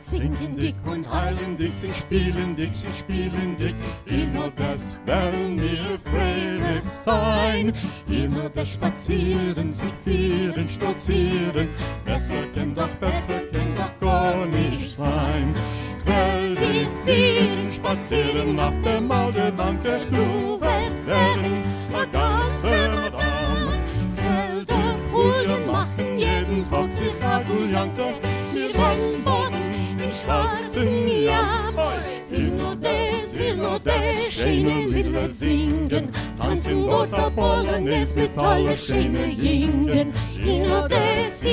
Singen dick und heilen dick, sie spielen dick, in Odess werden wir fröhlich sein. In Odess spazieren, sie vieren, stolzieren, besser kann doch gar nicht sein. Quell die vieren spazieren nach der Maldewanke, du wirst werden a ganze Madame. Quell der Frühe machen jeden Tag sich a Guljanke, wir wollen baden in schwarzen Jam. In Odess, schöne Lieder singen, tanzen dort a Polonaise mit alle schöne Jingen. In Odess,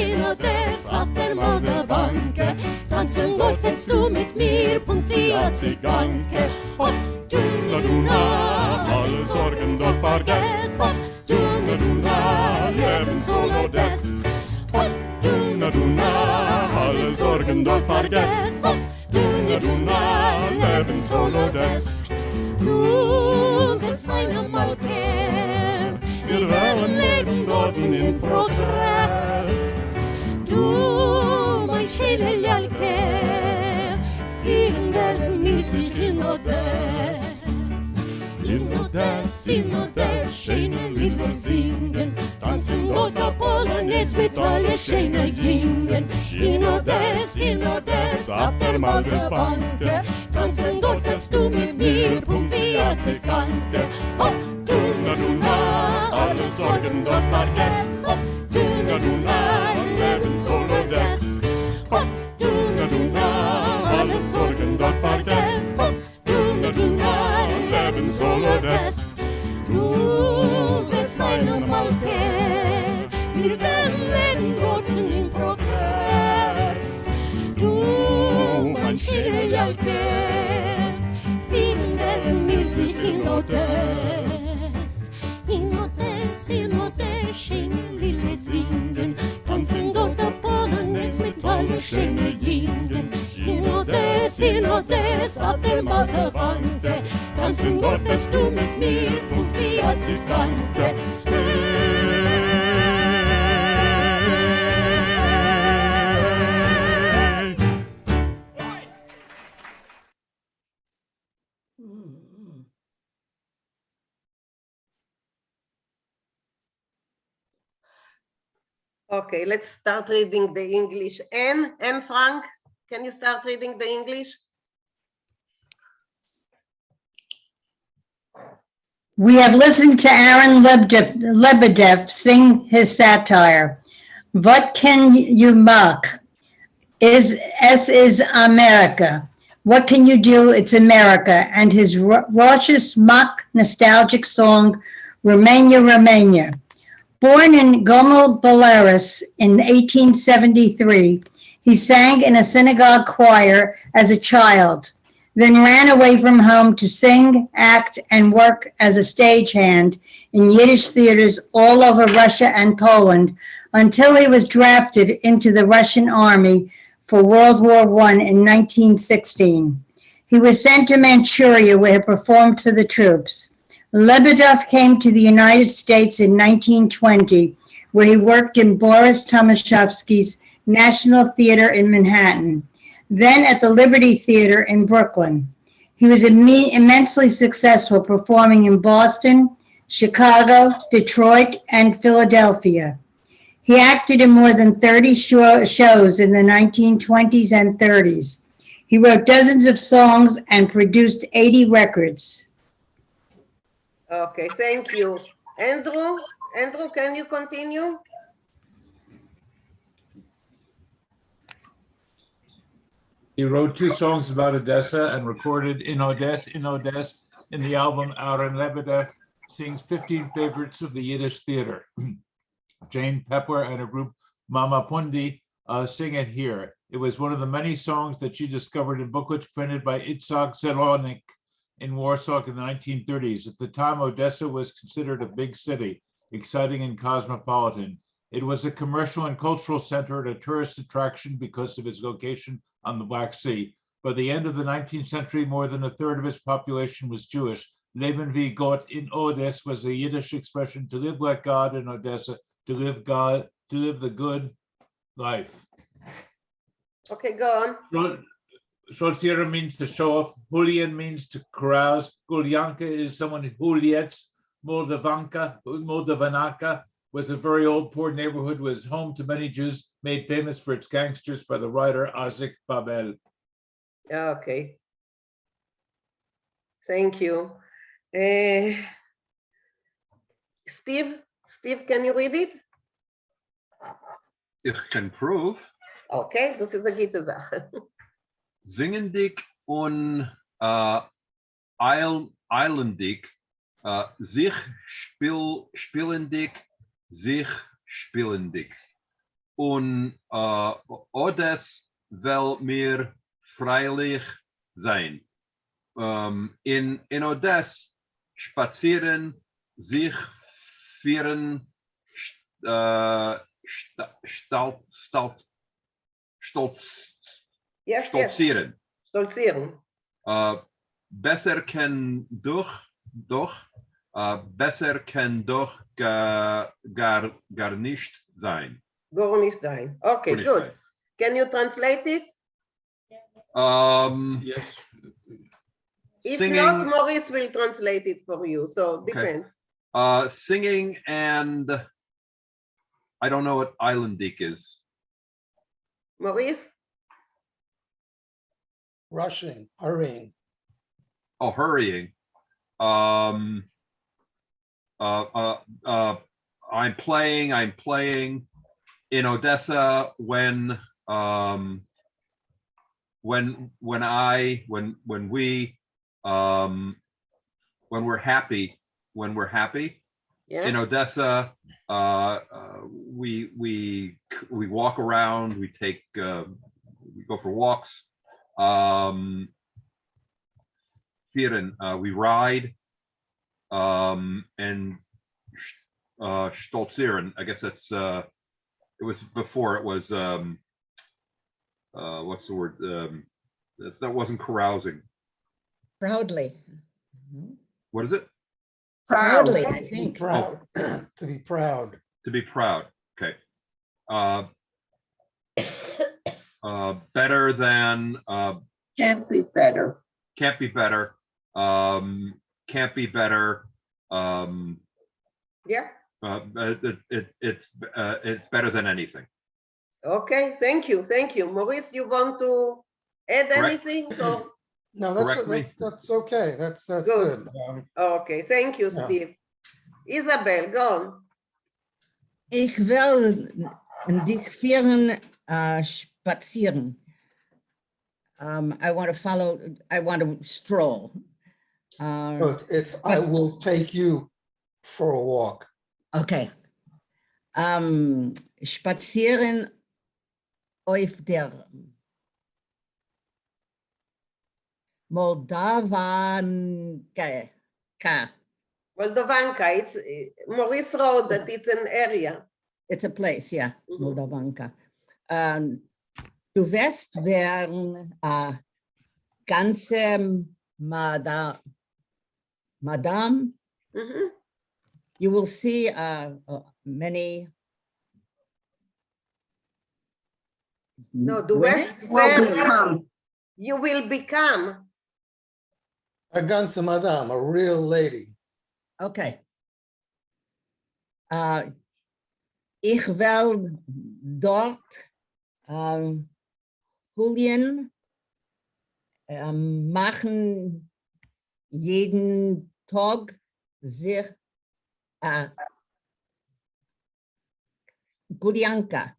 auf der Maldewanke, tanzen dort fest du mit mir, Punkt wie a Ziganke. Och, du na, alle Sorgen dort vergess. Och, du na, leben soll Odess. Och, du na, alle Sorgen dort vergess. Och, du na, leben soll Odess. Du bist eine Malke, wir wollen leben dort in Progress. Du, mein schöne Lalke, vielen werden Musik in Odess. In Odess, schöne Lieder singen, tanzen dort a Polonaise mit alle schöne Jingen. In Odess, auf der Maldewanke, tanzen dort fest du mit mir, Punkt wie a Ziganke. Oh, du na, alle Sorgen dort vergess. Oh, du na, leben soll Odess. Oh, du na, alle Sorgen dort vergess. Oh, du na, leben soll Odess. Du bist eine Malke, wir werden leben dort in Progress. Du, mein schöner Jalke, vielen werden Musik in Odess. In Odess, schöne Lieder singen, tanzen dort a Polonaise mit alle schöne Jingen. In Odess, auf der Maldewanke, tanzen dort fest du mit mir, und wie a Ziganke. Okay, let's start reading the English. Anne Frank, can you start reading the English? We have listened to Aaron Lebedev sing his satire. What can you mock? Es is America. What can you do? It's America. And his raucous mock nostalgic song, Romania, Romania. Born in Gomel, Belarus in 1873, he sang in a synagogue choir as a child, then ran away from home to sing, act, and work as a stagehand in Yiddish theaters all over Russia and Poland until he was drafted into the Russian army for World War I in 1916. He was sent to Manchuria, where he performed for the troops. Lebedev came to the United States in 1920, where he worked in Boris Tomaszewski's National Theater in Manhattan, then at the Liberty Theater in Brooklyn. He was immensely successful, performing in Boston, Chicago, Detroit, and Philadelphia. He acted in more than 30 shows in the 1920s and 30s. He wrote dozens of songs and produced 80 records. Okay, thank you. Andrew, can you continue? He wrote 2 songs about Odessa and recorded in Odessa in the album Aaron Lebedev Sings 15 Favorites of the Yiddish Theater. Jane Pepper and her group Mama Pundi sing it here. It was one of the many songs that she discovered in booklets printed by Itzhak Zelonik in Warsaw in the 1930s. At the time, Odessa was considered a big city, exciting and cosmopolitan. It was a commercial and cultural center and a tourist attraction because of its location on the Black Sea. By the end of the 19th century, more than a third of its population was Jewish. Leben wie Gott in Odessa was a Yiddish expression to live like God in Odessa, to live the good life. Okay, go on. Stolzieren means to show off. Julian means to carouse. Gulyanka is someone who Huliets. Moldavanaka was a very old, poor neighborhood, was home to many Jews, made famous for its gangsters by the writer Isaac Babel. Okay. Thank you. Steve, can you read it? Ich kann prove. Okay, das ist eine gute Sache. Singendig und eilendig, sich spielendig, sich spielendig. Und Odes will mir freilich sein. In Odes spazieren, sich führen, stolzieren. Stolzieren. Besser kann besser kann doch gar nicht sein. Gar nicht sein. Okay, Gar nicht good. sein. Can you translate it? Yes. If Singing, not, Maurice will translate it for you. So Okay. depends. Singing, and I don't know what islandic is. Maurice? Rushing, hurrying. Oh, hurrying. I'm playing in Odessa when we're happy. Yeah. In Odessa, we walk around, we go for walks. We ride, and stolzieren. I guess that's it was before. It was what's the word? That wasn't carousing. Proudly. What is it? Proudly, I To be think. proud. To be proud. To be proud. Okay. Better than. Can't be better. Can't be better. Can't be better. Yeah. It's better than anything. Okay, thank you. Maurice, you want to add Correct. anything? Or? No, Correct me. that's okay. That's Good. good. Okay, thank you, Yeah. Steve. Isabel, go on. Ich will dich führen, spazieren. I want to stroll. But I will take you for a walk. Okay. Spazieren auf der Moldavanka. Moldovanka, it's Maurice Road, that it's an area. It's a place, yeah, Mhm. Moldavanka. Du wirst werden ganze Madame, Mhm. you will see many. No, the women. West Will become. you will become. A ganze madame, a real lady. Okay. Ich will dort Julien machen jeden Tag sich Gulyanka.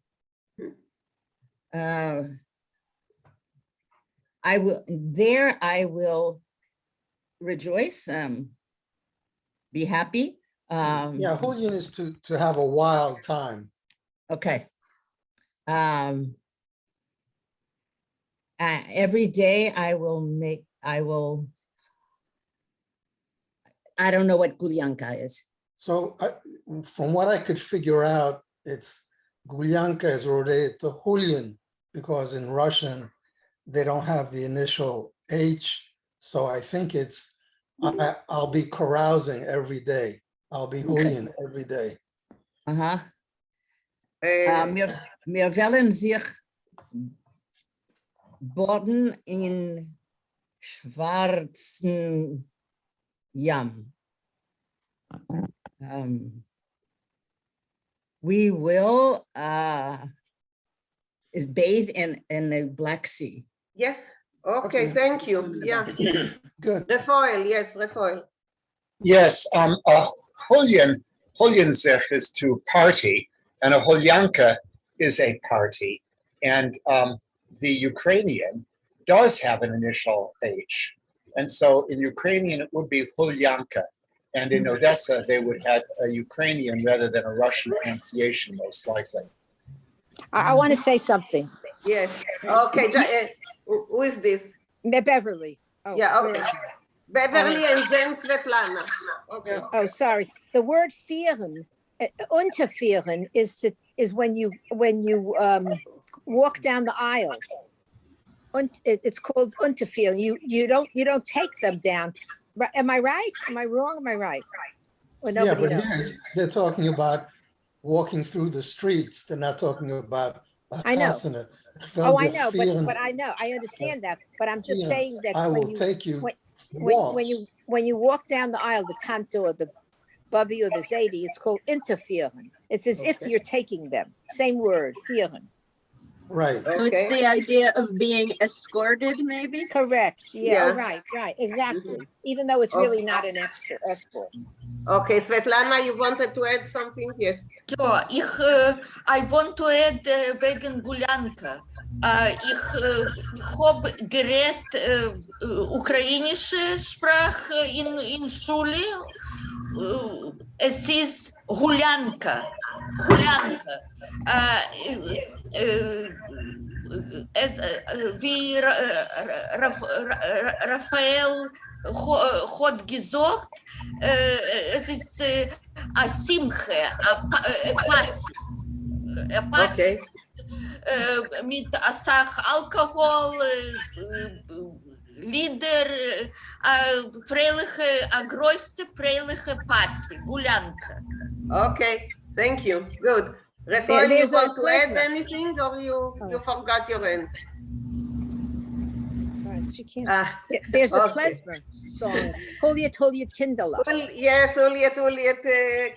I will rejoice, be happy. Yeah, Julian is to have a wild time. Okay. Every day I don't know what Gulyanka is. So from what I could figure out, it's Gulyanka is related to Julian because in Russian, they don't have the initial H. So I think it's, I'll be carousing every day. I'll be Julian every day. Wir wollen sich Boden in Schwarzen Yam. We will is bathe in the Black Sea. Yes. Okay, Okay. thank you. Swim in the Yeah. Black Sea. Good. Rafael, yes, Rafael. Yes, Hulyanzich is to party, and a Hulyanka is a party. And the Ukrainian does have an initial H. And so in Ukrainian, it would be Hulyanka. And in Odessa, they would have a Ukrainian rather than a Russian pronunciation, most likely. I want to say something. Yes. Okay. Who is this? Beverly. Oh, Yeah, where okay. am I? Beverly and then Svetlana. Okay. Oh, sorry. The word "vieren," untervieren is when you walk down the aisle. It's called untervieren. You don't take them down. Am I right? Am I wrong? Am I right? Or Yeah, nobody but knows. here they're talking about walking through the streets. They're not talking about a I know. chasana. Oh, I know, but I know, I understand that. But I'm just Yeah, saying that I will when you take you when you walk down the aisle, the Tante or the Bubby or the Zadie, it's called interferen. It's as if Okay. you're taking them. Same word, vieren. Right. So it's Okay. the idea of being escorted, maybe? Correct. Yeah. Yeah. Oh, right. Exactly. Even though it's really not an escort. Okay, Svetlana, you wanted to add something? Yes. Ja, I want to add wegen Gulyanka. Ich habe geredet ukrainische Sprache in Schule. Es ist Gulyanka. Wie Raphael hat gesagt, es ist a Simche, a Party. Okay. Mit a Sach Alkohol, Lieder, a größte freiliche Party, Gulyanka. Okay. Thank you. Good. Rafael, you There's a want to add klezmer. anything or you forgot your end? Right. She can't. Ah, There's a okay. klezmer song. Juliet Kinderlach. Yes, Juliet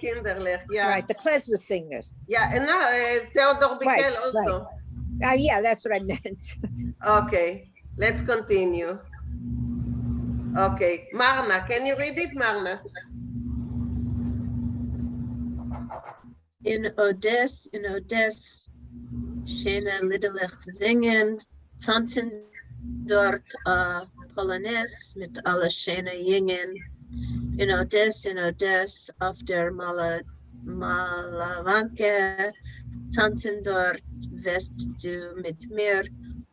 Kinderlich. Yeah. Right. The klezmer singer. Yeah, and now Theodor Right, Bikel also. Yeah, that's what I meant. Okay, let's continue. Okay, Marna, can you read it, Marna? In Odess, schöne Liederlich singen, tanzen dort Polonaise mit alle schöne Jungen. In Odess, auf der Malawanke, tanzen dort, wirst du mit mir,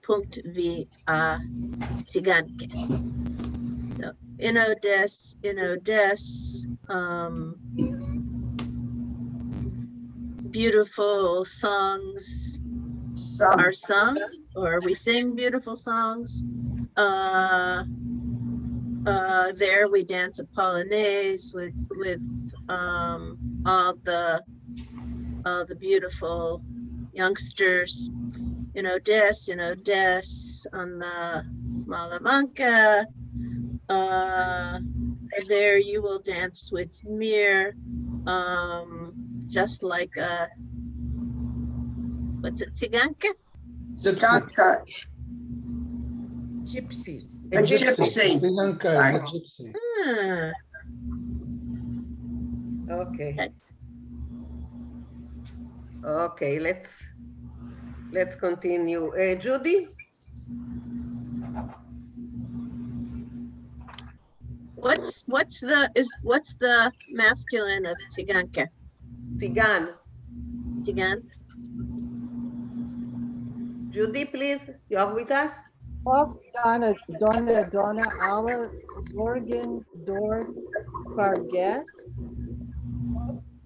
Punkt wie a Ziganke. So, in Odess, beautiful songs are sung, or we sing beautiful songs. There we dance a polonaise with all the beautiful youngsters. In Odess, on the Malavanka. There you will dance with Mir. Just like what's it, Tsiganka? Ziganka, Gypsy. a gypsy. Gulyanka is a gypsy. Ah, Okay. Okay, let's continue. Judy? what's the masculine of Tsiganka? Sigan. Tsigan? Judy, please, you are with us? Of Donna, alle Sorgen dort vergess.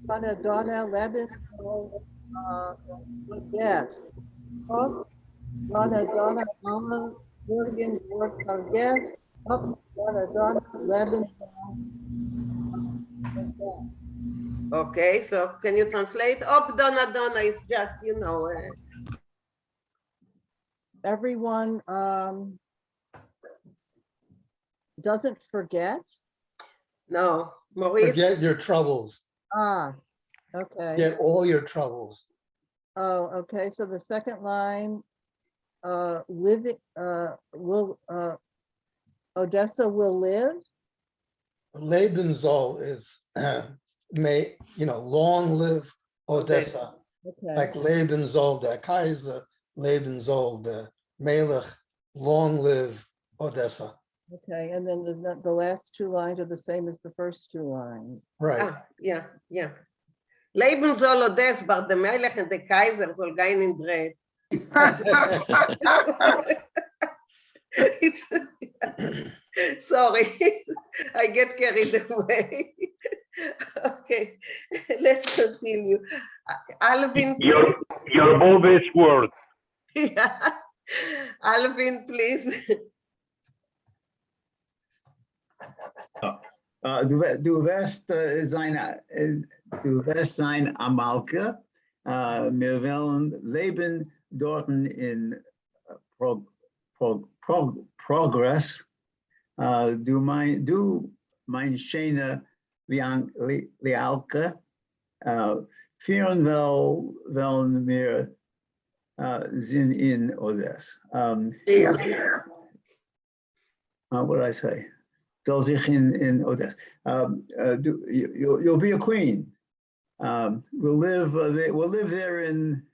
Donna, Leben, yes. Of Donna, alle Sorgen dort vergess. Of Donna, Leben, Okay, so can you translate? Op Donna is just, everyone doesn't forget? No, Maurice. Forget your troubles. Ah, okay. Get all your troubles. Oh, okay. So the second line, Odessa will live. Leben soll is may, long live Odessa. Okay. Like Leben soll der Kaiser, Leben soll der Melech, long live Odessa. Okay, and then the last two lines are the same as the first two lines. Right. Ah, yeah. Leben soll Odess, but the Melech and the Kaiser soll gehen in Dreht. Sorry, I get carried away. Okay, let's continue. Alvin, please. Your always word. Yeah. Alvin, please. Du wirst sein Amalke. Wir wollen leben dort in Progress. Du mein schöner Lialke. Führen wollen wir sind in Odessa. What did I say? Soll sich in Odessa. You'll be a queen. We'll live there in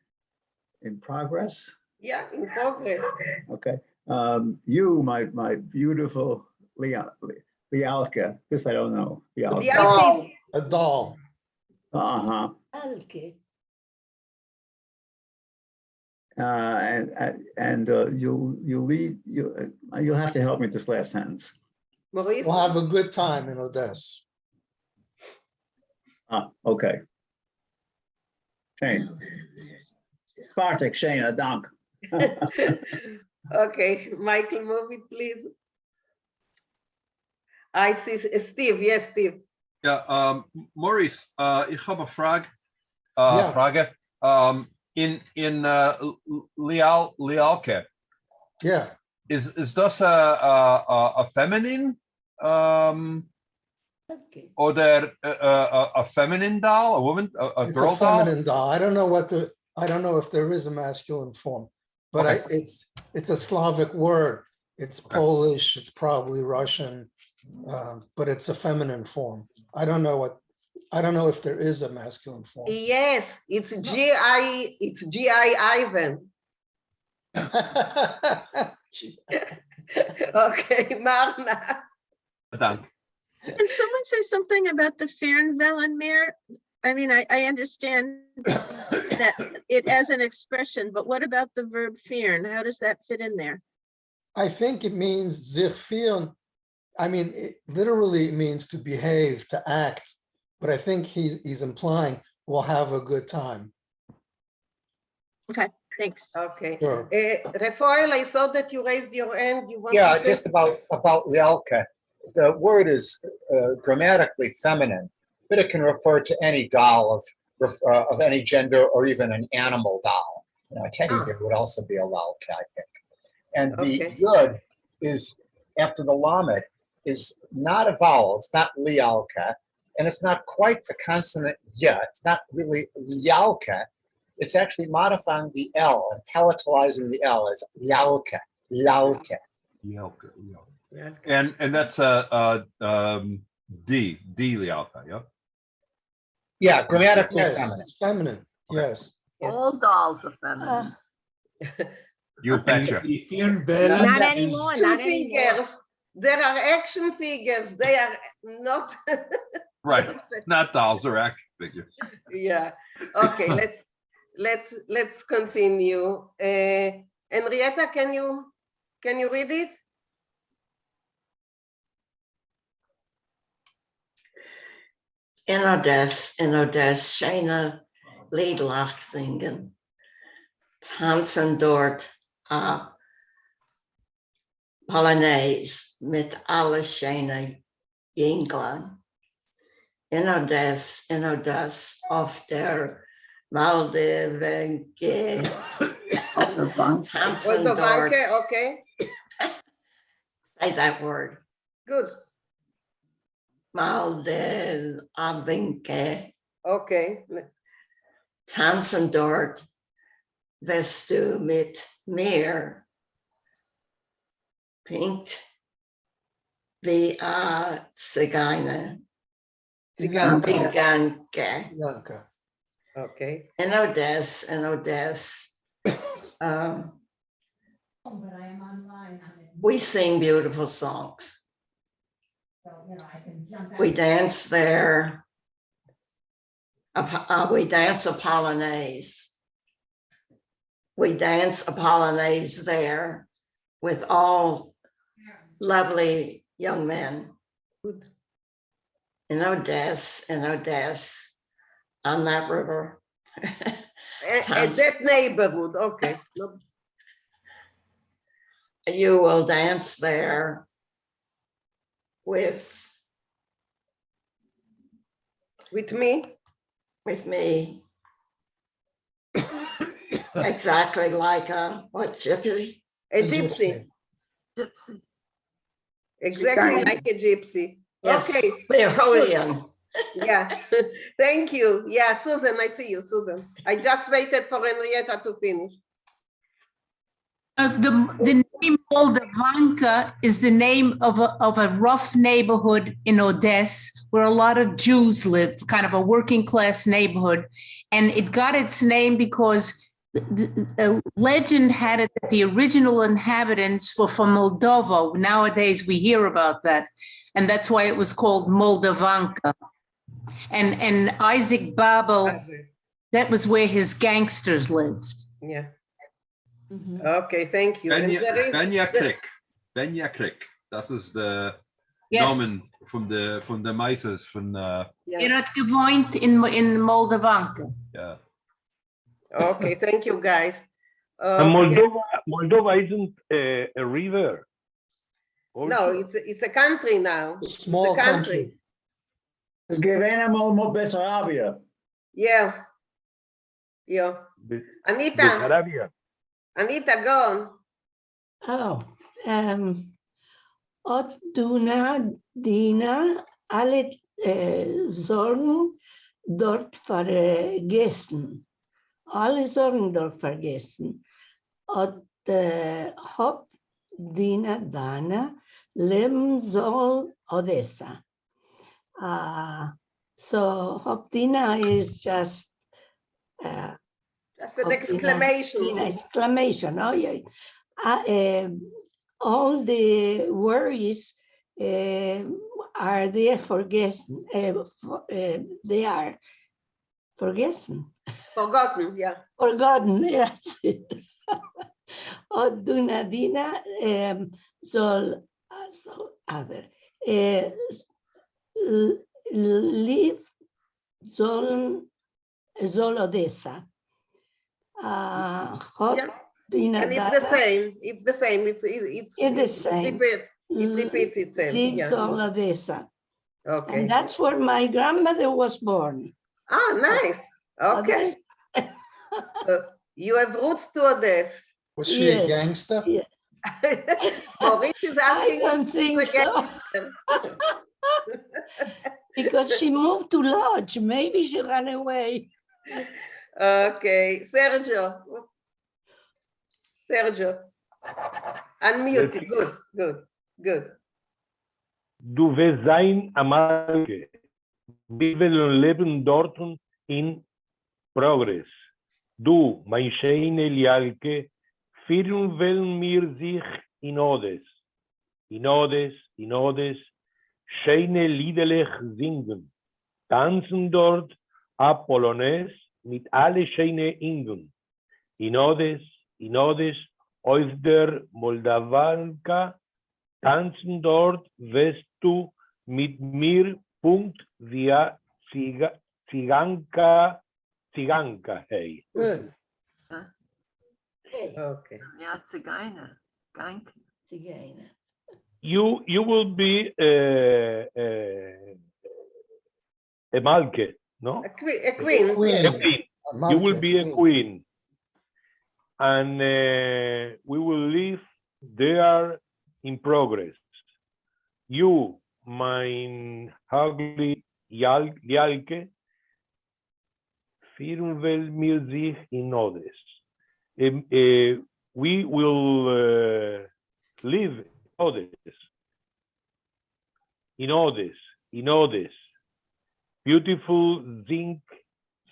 progress. Yeah, in progress. Okay. You, my beautiful Lialka. This I don't know. Lialka. A doll. Uh-huh. Okay. And you'll have to help me with this last sentence. Maurice? We'll have a good time in Odessa. Okay. Shane. Bartek, Shane, dank. Okay, Michael, move it, please. I see Steve. Yes, Steve. Ja, Maurice, ich habe eine Frage. Ja. Frage. In Lialke. Yeah. Is das a feminine oder a feminine doll, a woman, a It's girl a feminine doll. I don't know if there is a masculine form, but Okay. it's a Slavic word. It's Polish, it's probably Russian, but it's a feminine form. I don't know if there is a masculine form. Yes, it's G.I. Ivan. Okay, Marna. Dank. Can someone say something about the Fernwellenmeer? I mean, I understand that it as an expression, but what about the verb fern? How does that fit in there? I think it means sich führen. I mean, literally it means to behave, to act, but I think he's implying we'll have a good time. Okay, thanks. Okay. Sure. Rafael, I saw that you raised your hand. You want Yeah, to say? just about Lialka. The word is grammatically feminine, but it can refer to any doll of any gender or even an animal doll. A teddy bear would also be a Lialka, I think. And the yud is after the lamed is not a vowel. It's not Lialka, and it's not quite the consonant yet. It's not really Lialka. It's actually modifying the L and palatalizing the L as Lialka, Lialka. Lialka. And that's D Lialka, yeah? Yeah, grammatically Yes, feminine. it's feminine. Yes. All dolls are feminine. You betcha. Not anymore, not anymore. Figures. There are action figures. They are not. Right, not dolls, they're action figures. Yeah. Okay. Let's continue. Henrietta, can you read it? In Odessa, schöne Liedlach singen. Tanzen dort Polonaise mit alle schöne Jünglein. In Odessa auf der Waldewege Tanzen dort. Moldovanke, okay, Say that word. good, Moldovanke. okay. Tanzen dort, wirst du mit mir pinkt wie a Zigeuner. Ziganka. Ziganka. Okay. In Odessa, we sing beautiful songs. We dance there. We dance a polonaise. We dance a polonaise there with all lovely young men. Good. In Odessa, on that river. At that neighborhood, okay. No, You will dance there with me? With me. Exactly like what, gypsy? A gypsy. Exactly like a gypsy. Yes, Okay. they're Holian. Yeah, thank you. Yeah, Susan, I see you, Susan. I just waited for Henrietta to finish. The name Moldovanka is the name of a rough neighborhood in Odessa where a lot of Jews lived, kind of a working class neighborhood. And it got its name because the legend had it that the original inhabitants were from Moldova. Nowadays we hear about that. And that's why it was called Moldovanka. And Isaac Babel, that was where his gangsters lived. Yeah. Okay, thank you. Benja Creek. Dat is de namen van de meisjes van. Je had gewoond in Moldovanka. Ja. Okay, thank you, guys. Moldova isn't a river. Also. No, it's a country now. A small country. Es gewähne mal Bessarabia. Yeah. Yeah. Anita. Anita, go on. Oh, Od Duna Dina alle Sorgen dort vergessen. Alle Sorgen dort vergessen. Od Hop Dina Dana leben soll Odessa. So Hop Dina is just an exclamation. Exclamation, oh yeah. All the worries are there forgotten. They are forgotten. Forgotten, yeah. Forgotten, yes. Und Dunadina soll other live soll Odessa. Yeah. And it's the same. It's the same. It's the same. It repeats itself. Lives all Odessa. Okay. And that's where my grandmother was born. Ah, nice. Okay. So you have roots to Odessa. Was she a gangster? Yeah. Maurice is asking. I don't think so. Because she moved to Lodge. Maybe she ran away. Okay, Sergio. Unmute. Good. Du wirst sein Amalke. Wir wollen leben dort in Progress. Du, mein schöne Lialke, führen wollen wir sich in Odes. In Odes, schöne Liederlich singen. Tanzen dort a Polonaise mit alle schöne Ingen. In Odes, auf der Moldavanka, tanzen dort, wirst du mit mir Punkt via Ziganka, hey. Good. Okay. Ja, Zigeuner. Zigeuner. You will be a Malke, no? A queen. You will be a queen. and we will live there in progress. You, mein ugly Jalke, firmwel mir sich in Odes. We will live in Odes. Beautiful sing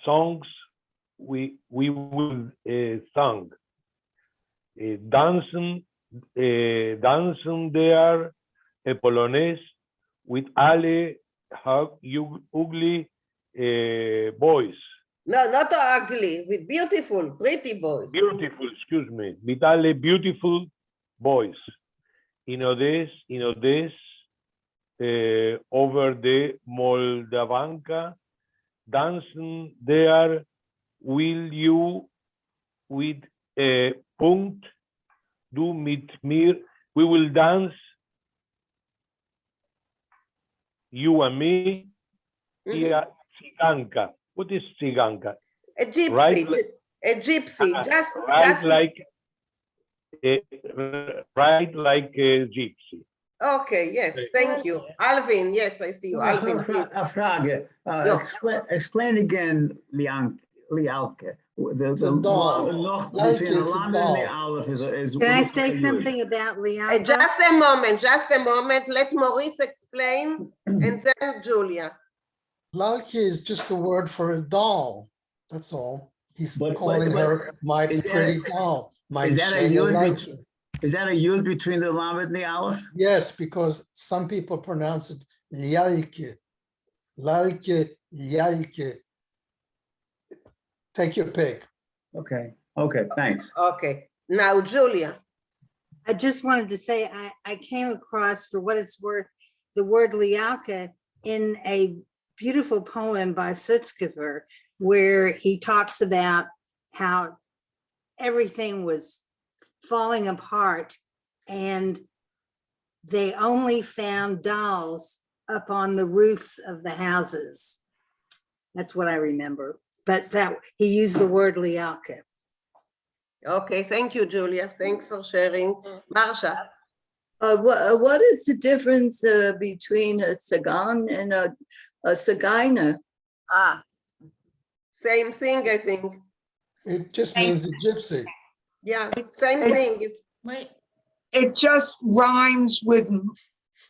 songs we will sing. Dancing there a Polonaise with alle ugly boys. No, not ugly, with beautiful, pretty boys. Beautiful, excuse me, with alle beautiful boys. In Odes, over the Moldavanka, dancing there, will you with a Punkt du mit mir, we will dance, you and me, Tsiganka. What is Tsiganka? A gypsy, Right, a gypsy, just right like a gypsy. Okay, yes, thank you. Alvin, yes, I see you. Alvin, please. A Frage. Explain again, Lialke. The doll. noch Like between the it's a Lamed and the doll. Aleph is. Can I say something about Lianka? Just a moment. Let Maurice explain, and then Julia. Lalki is just a word for a doll. That's all. He's But- calling but- her my is that- pretty doll. My Is that a Shana yud? Lalki. Is that a yud between the Lamed and the Aleph? Yes, because some people pronounce it Lalki. Lalki, Lalki. Take your pick. Okay, thanks. Okay, now Julia. I just wanted to say, I came across, for what it's worth, the word lialka in a beautiful poem by Sutzkever, where he talks about how everything was falling apart and they only found dolls up on the roofs of the houses. That's what I remember. But that he used the word lialka. Okay, thank you, Julia. Thanks for sharing. Marsha. What is the difference between a Sagan and a Sagaina? Same thing, I think. It just means a gypsy. Yeah, same thing. It just rhymes with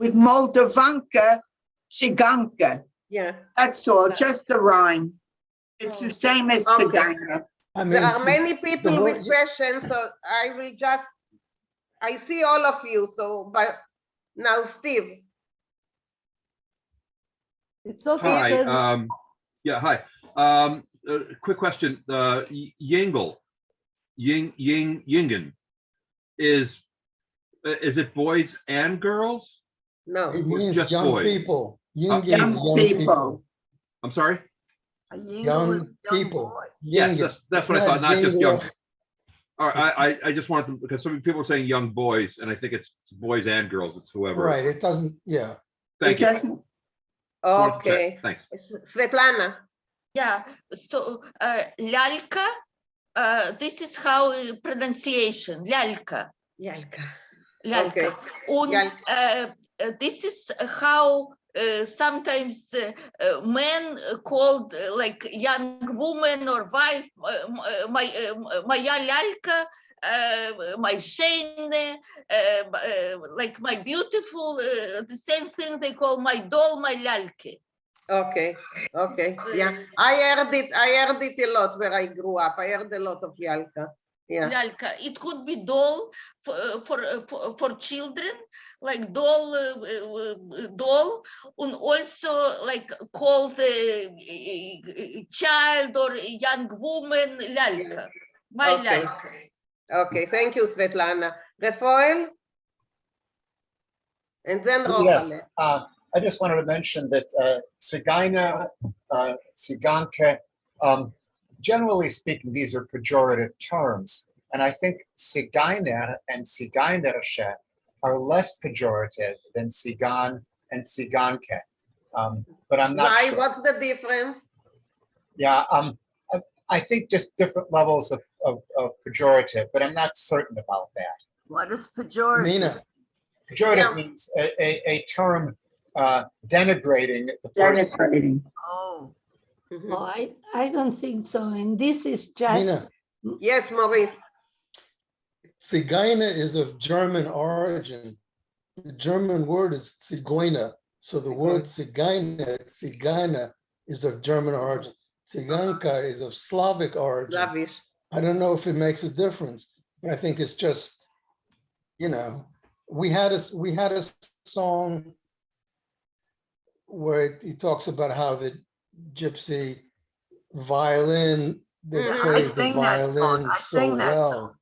Moldavanka, Tsiganka. Yeah. That's all, just a rhyme. It's the same as Sagaina. There are many people with questions, so I see all of you, so, but now Steve. It's also Hi, yeah, hi. Quick question, Yingle, Yingen, is it boys and girls? No. It Or means just young boys? people. Young people. I'm sorry? Young people. Yes, Yingle. that's It's what I thought, not just young. Yingle. All right, I just wanted to, because some people are saying young boys, and I think it's boys and girls, it's whoever. Right, it doesn't, yeah. Thank you. Okay. Thanks. Svetlana. Yeah, so Lalka, this is how pronunciation, Lalka. Lalka. Lalka. And this is how sometimes men called like young woman or wife, Maya Lalka, my Shane, like my beautiful, the same thing they call my doll, my Lalke. Okay, yeah. I heard it a lot where I grew up. I heard a lot of Lalka. Yeah. Lalka. It could be doll for children, like doll, and also like call the child or young woman Lalka. My Okay. Lalka. Okay, thank you, Svetlana. Rafael? And then Yes, Rochale. I just wanted to mention that Tsigaina, Tsiganke, generally speaking, these are pejorative terms. And I think Tsigaina and Tsigainerische are less pejorative than Tsigan and Tsiganke. But I'm not Why? sure. What's the difference? Yeah, I think just different levels pejorative, but I'm not certain about that. What is pejorative? Nina, Pejorative means a term denigrating the person. Denigrating. Oh. No, I don't think so. And this is just. Nina, Yes, Maurice. Zigeiner is of German origin. The German word is Zigeuner. So the word Zigeiner is of German origin. Tsiganka is of Slavic origin. Slavish. I don't know if it makes a difference, but I think it's just, you know, we had a song where he talks about how the gypsy violin, they play the violin so well.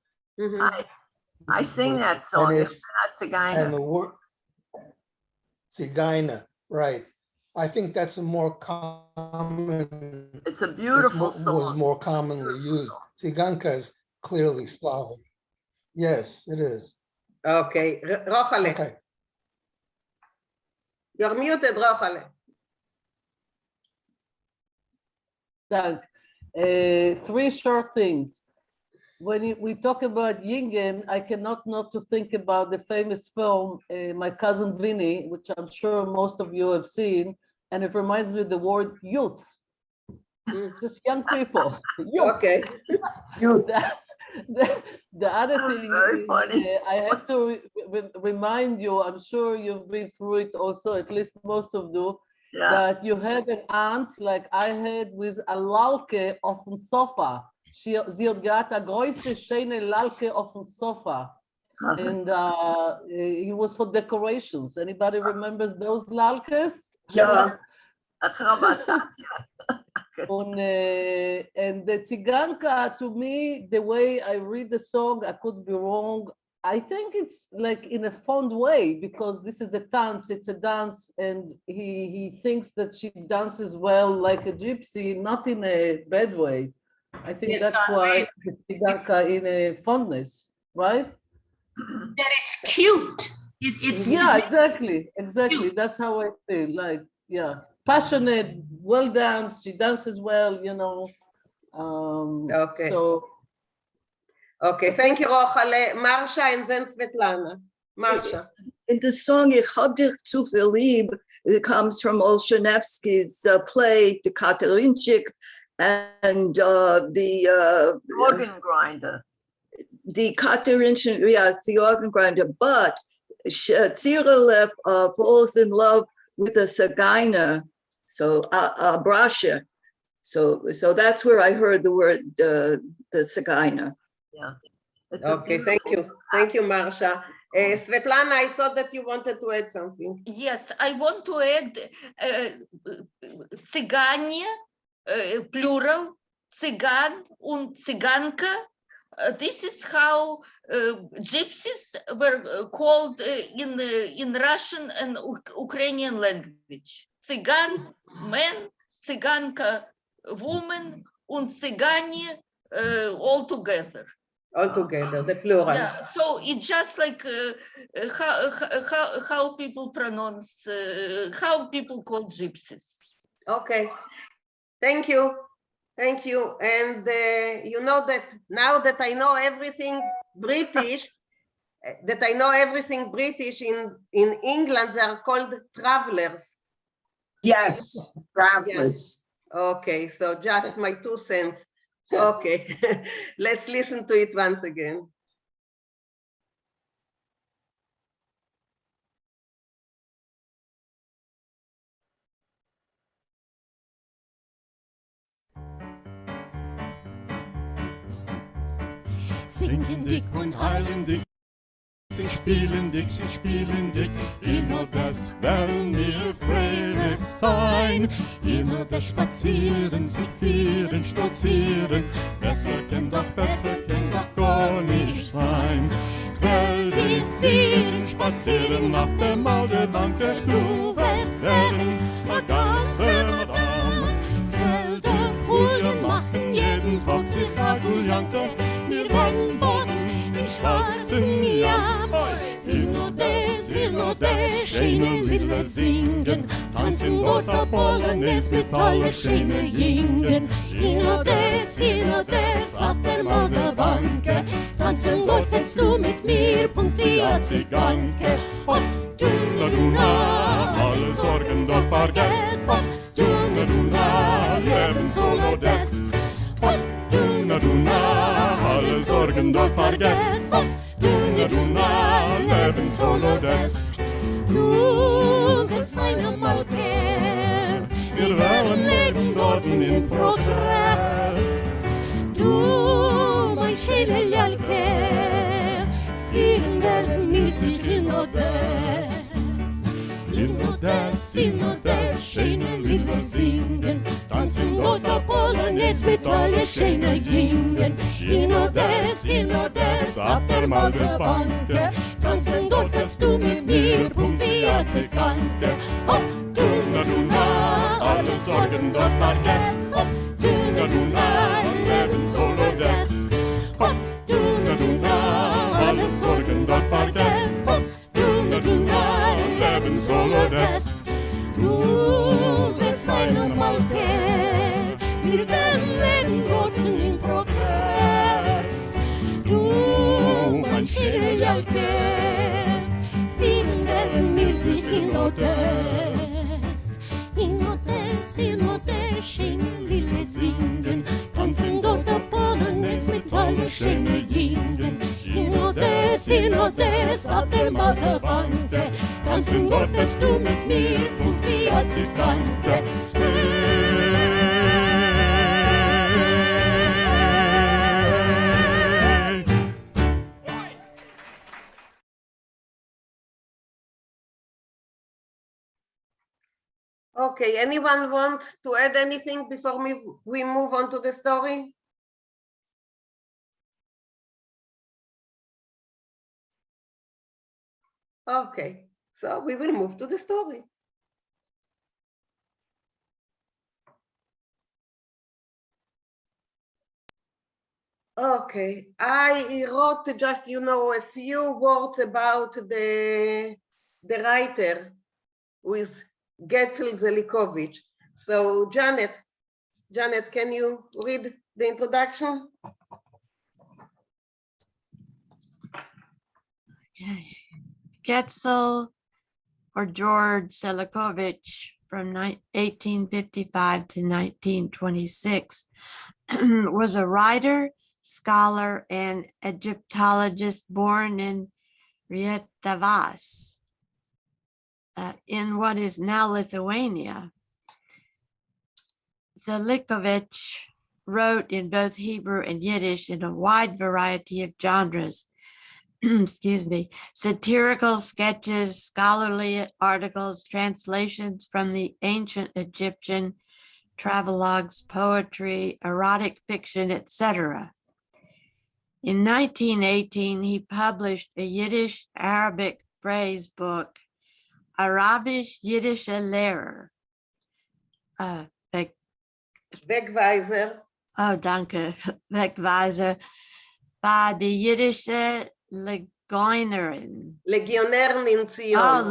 I sing that song. And It's not Tsigainer. And the word Tsigainer, right. I think that's a more common. It's a beautiful song. Was more commonly used. Tsiganka is clearly Slavic. Yes, it is. Okay, Rochale. Okay. You're muted, Rochale. Three short things. When we talk about Yingen, I cannot not to think about the famous film, My Cousin Vinny, which I'm sure most of you have seen, and it reminds me of the word youth. Just young people. Youth. Okay. Youth. The other thing is, I have to remind you, I'm sure you've been through it also, at least most of you, that you had an aunt like I had with a lalke auf dem Sofa. Sie hat gehabt a große, schöne lalke auf dem Sofa. And it was for decorations. Anybody remembers those lalkes? Yeah. And the Tsiganka, to me, the way I read the song, I could be wrong. I think it's like in a fond way, because this is a dance, it's a dance, and he thinks that she dances well like a gypsy, not in a bad way. I think that's why the Tsiganka in a fondness, right? That it's cute. It's yeah, exactly. That's how I feel. Like, yeah, passionate, well danced. She dances well, you know. Okay. So. Okay, thank you, Rochale. Marsha and then Svetlana. Marsha. In the song Ich hab dich zu viel lieb, it comes from Olshanevsky's play, The Katerinchik, and the organ grinder. The Katerinchik, yes, the organ grinder. But Tziralev falls in love with a Tsigainer, so Brasha. So that's where I heard the word the Tsigainer. Yeah. Okay, thank you. Thank you, Marsha. Svetlana, I saw that you wanted to add something. Yes, I want to add Цыгане, plural, Циgan und Циганка. This is how gypsies were called in Russian and Ukrainian language. Цыган, man, Циганка, woman, und Цыгане all together. Altogether, the plural. Yeah, so it's just like how people pronounce, how people call gypsies. Okay, thank you. Thank you. And you know that now that I know everything British, in England, they are called travelers. Yes, travelers. Yes. Okay, so just my 2 cents. Okay, let's listen to it once again. Singen dick und heilen dick, sie spielen dick, immer das wollen wir Freude sein. Immer das Spazieren, sich vieren, stolzieren, besser kann doch gar nicht sein. Quell die Vieren spazieren nach der Maude, danke, du wirst werden, a ganze Madame. Quell der Frühe machen jeden Tag sich a Guljanke, wir wollen baden in schwarzen Jan. In Odess, schöne Lieder singen, tanzen dort a Polonaise mit alle schöne Jingen. In Odess, auf der Moldawannke, tanzen dort fest du mit mir, Punkt wie a Ziganke. Hopp, Duna, alle Sorgen dort vergess. Hopp, Duna, leben soll Odess. Hopp, Duna, alle Sorgen dort vergess. Hopp, Duna, leben soll Odess. Du bist meine Malke, wir wollen leben dort in Progress. Du, mein schöne Lalke, fliegen werden Musik in Odess. In Odess, schöne Lieder singen, tanzen dort a Polonaise mit alle schöne Jingen. In Odess, auf der Moldawannke, tanzen dort fest du mit mir, Punkt wie a Ziganke. Hopp, Duna, alle Sorgen dort vergess. Hopp, Duna, leben soll Odess. Hopp, Duna, alle Sorgen dort vergess. Hopp, Duna, leben soll Odess. Du bist eine Malke, wir werden leben dort in Progress. Du, mein schöner Jalke, vielen werden Musik in Odess. In Odess, schöne Lieder singen, tanzen dort a Polonaise mit alle schöne Jingen. In Odess, auf der Moldawannke, tanzen dort fest du mit mir, und wie a Ziganke. Okay, anyone want to add anything before we move on to the story? Okay, so we will move to the story. Okay, I wrote just, a few words about the writer, who is Getzel Zelikovich. So Janet, can you read the introduction? Okay. Getzel, or George Zelikovich, from 1855 to 1926, was a writer, scholar, and Egyptologist born in Rietavas, in what is now Lithuania. Zelikovich wrote in both Hebrew and Yiddish in a wide variety of genres. Excuse me, satirical sketches, scholarly articles, translations from the ancient Egyptian, travelogues, poetry, erotic fiction, etc. In 1918, he published a Yiddish Arabic phrase book, Arabisch Jiddische Lehrer. Wegweiser. Oh, danke. Wegweiser. By the Jiddische Legionärin. Legionärin in Zion. Oh,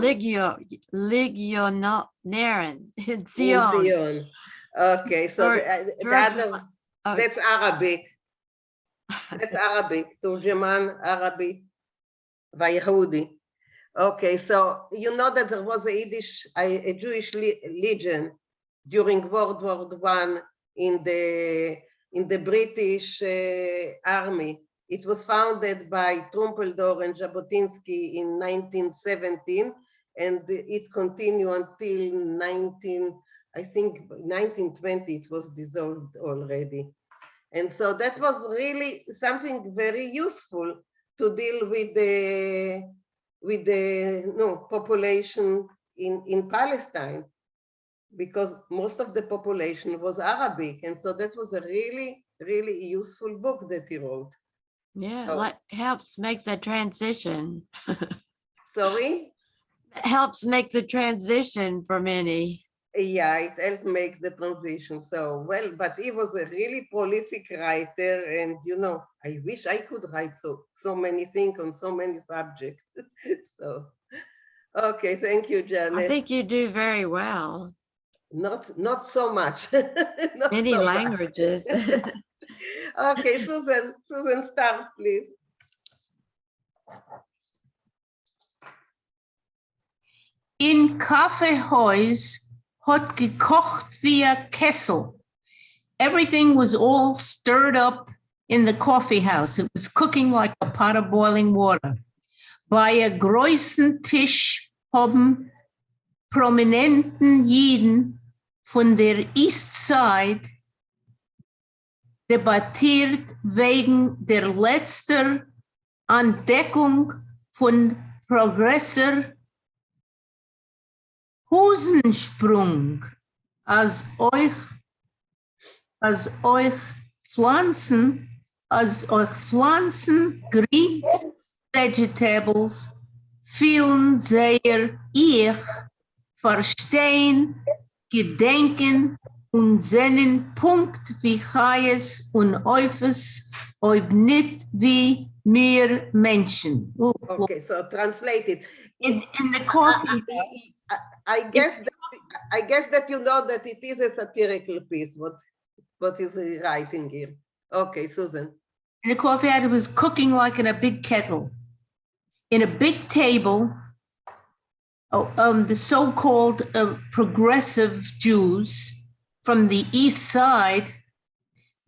Legionärin in Zion. In Zion. Okay, so that's Arabic. That's Arabic. Turjuman, Arabic, Vayehudi. Okay, so you know that there was a Jewish legion during World War I in the British army. It was founded by Trumpeldor and Jabotinsky in 1917, and it continued until 1920. It was dissolved already. And so that was really something very useful to deal with the population in Palestine, because most of the population was Arabic. And so that was a really, really useful book that he wrote. Yeah, helps make the transition. Sorry? Helps make the transition for many. Yeah, it helped make the transition. So, well, but he was a really prolific writer, and I wish I could write so many things on so many subjects. So, okay, thank you, Janet. I think you do very well. Not so much. Not Many so much. languages. Okay, Susan, start, please. In Kaffeehaus hat gekocht wie a Kessel. Everything was all stirred up in the coffee house. It was cooking like a pot of boiling water. Bei a großen Tisch haben prominenten Jiden von der East Side debattiert wegen der letzten Entdeckung von Progressor Hosensprung, als euch Pflanzen, Greens, Vegetables, vielen sehr ich verstehen, gedenken und seinen Punkt wie Chayes und Eufes, ob nicht wie mir Menschen. Okay, so translated. In the coffee. I guess that you know that it is a satirical piece. What is he writing here? Okay, Susan. In the coffee house, it was cooking like in a big kettle. In a big table, the so-called progressive Jews from the East Side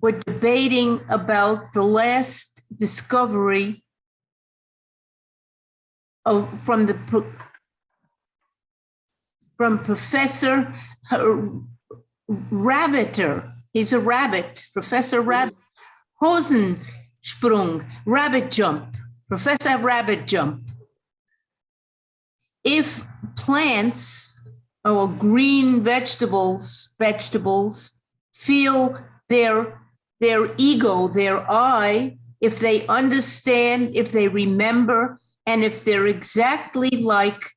were debating about the last discovery from Professor Rabbiter. He's a rabbit, Professor Rabbit. Hosensprung, rabbit jump, Professor Rabbit jump. If plants or green vegetables feel their ego, their I, if they understand, if they remember, and if they're exactly like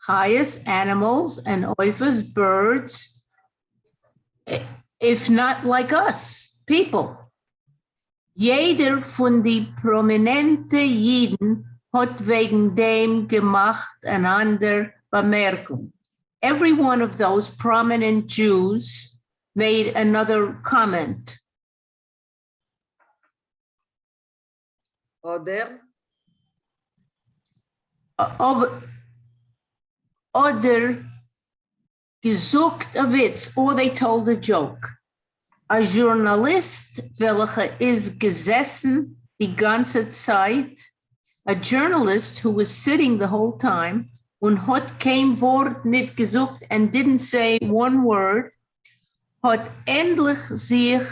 highest animals and oifas, birds, if not like us, people. Jeder von die prominente Jiden hat wegen dem gemacht eine andere Bemerkung. Every one of those prominent Jews made another comment. Oder? Oder gesucht a Witz, or they told a joke. A Journalist, welcher ist gesessen die ganze Zeit, a journalist who was sitting the whole time und hat kein Wort nicht gesucht and didn't say one word, hat endlich sich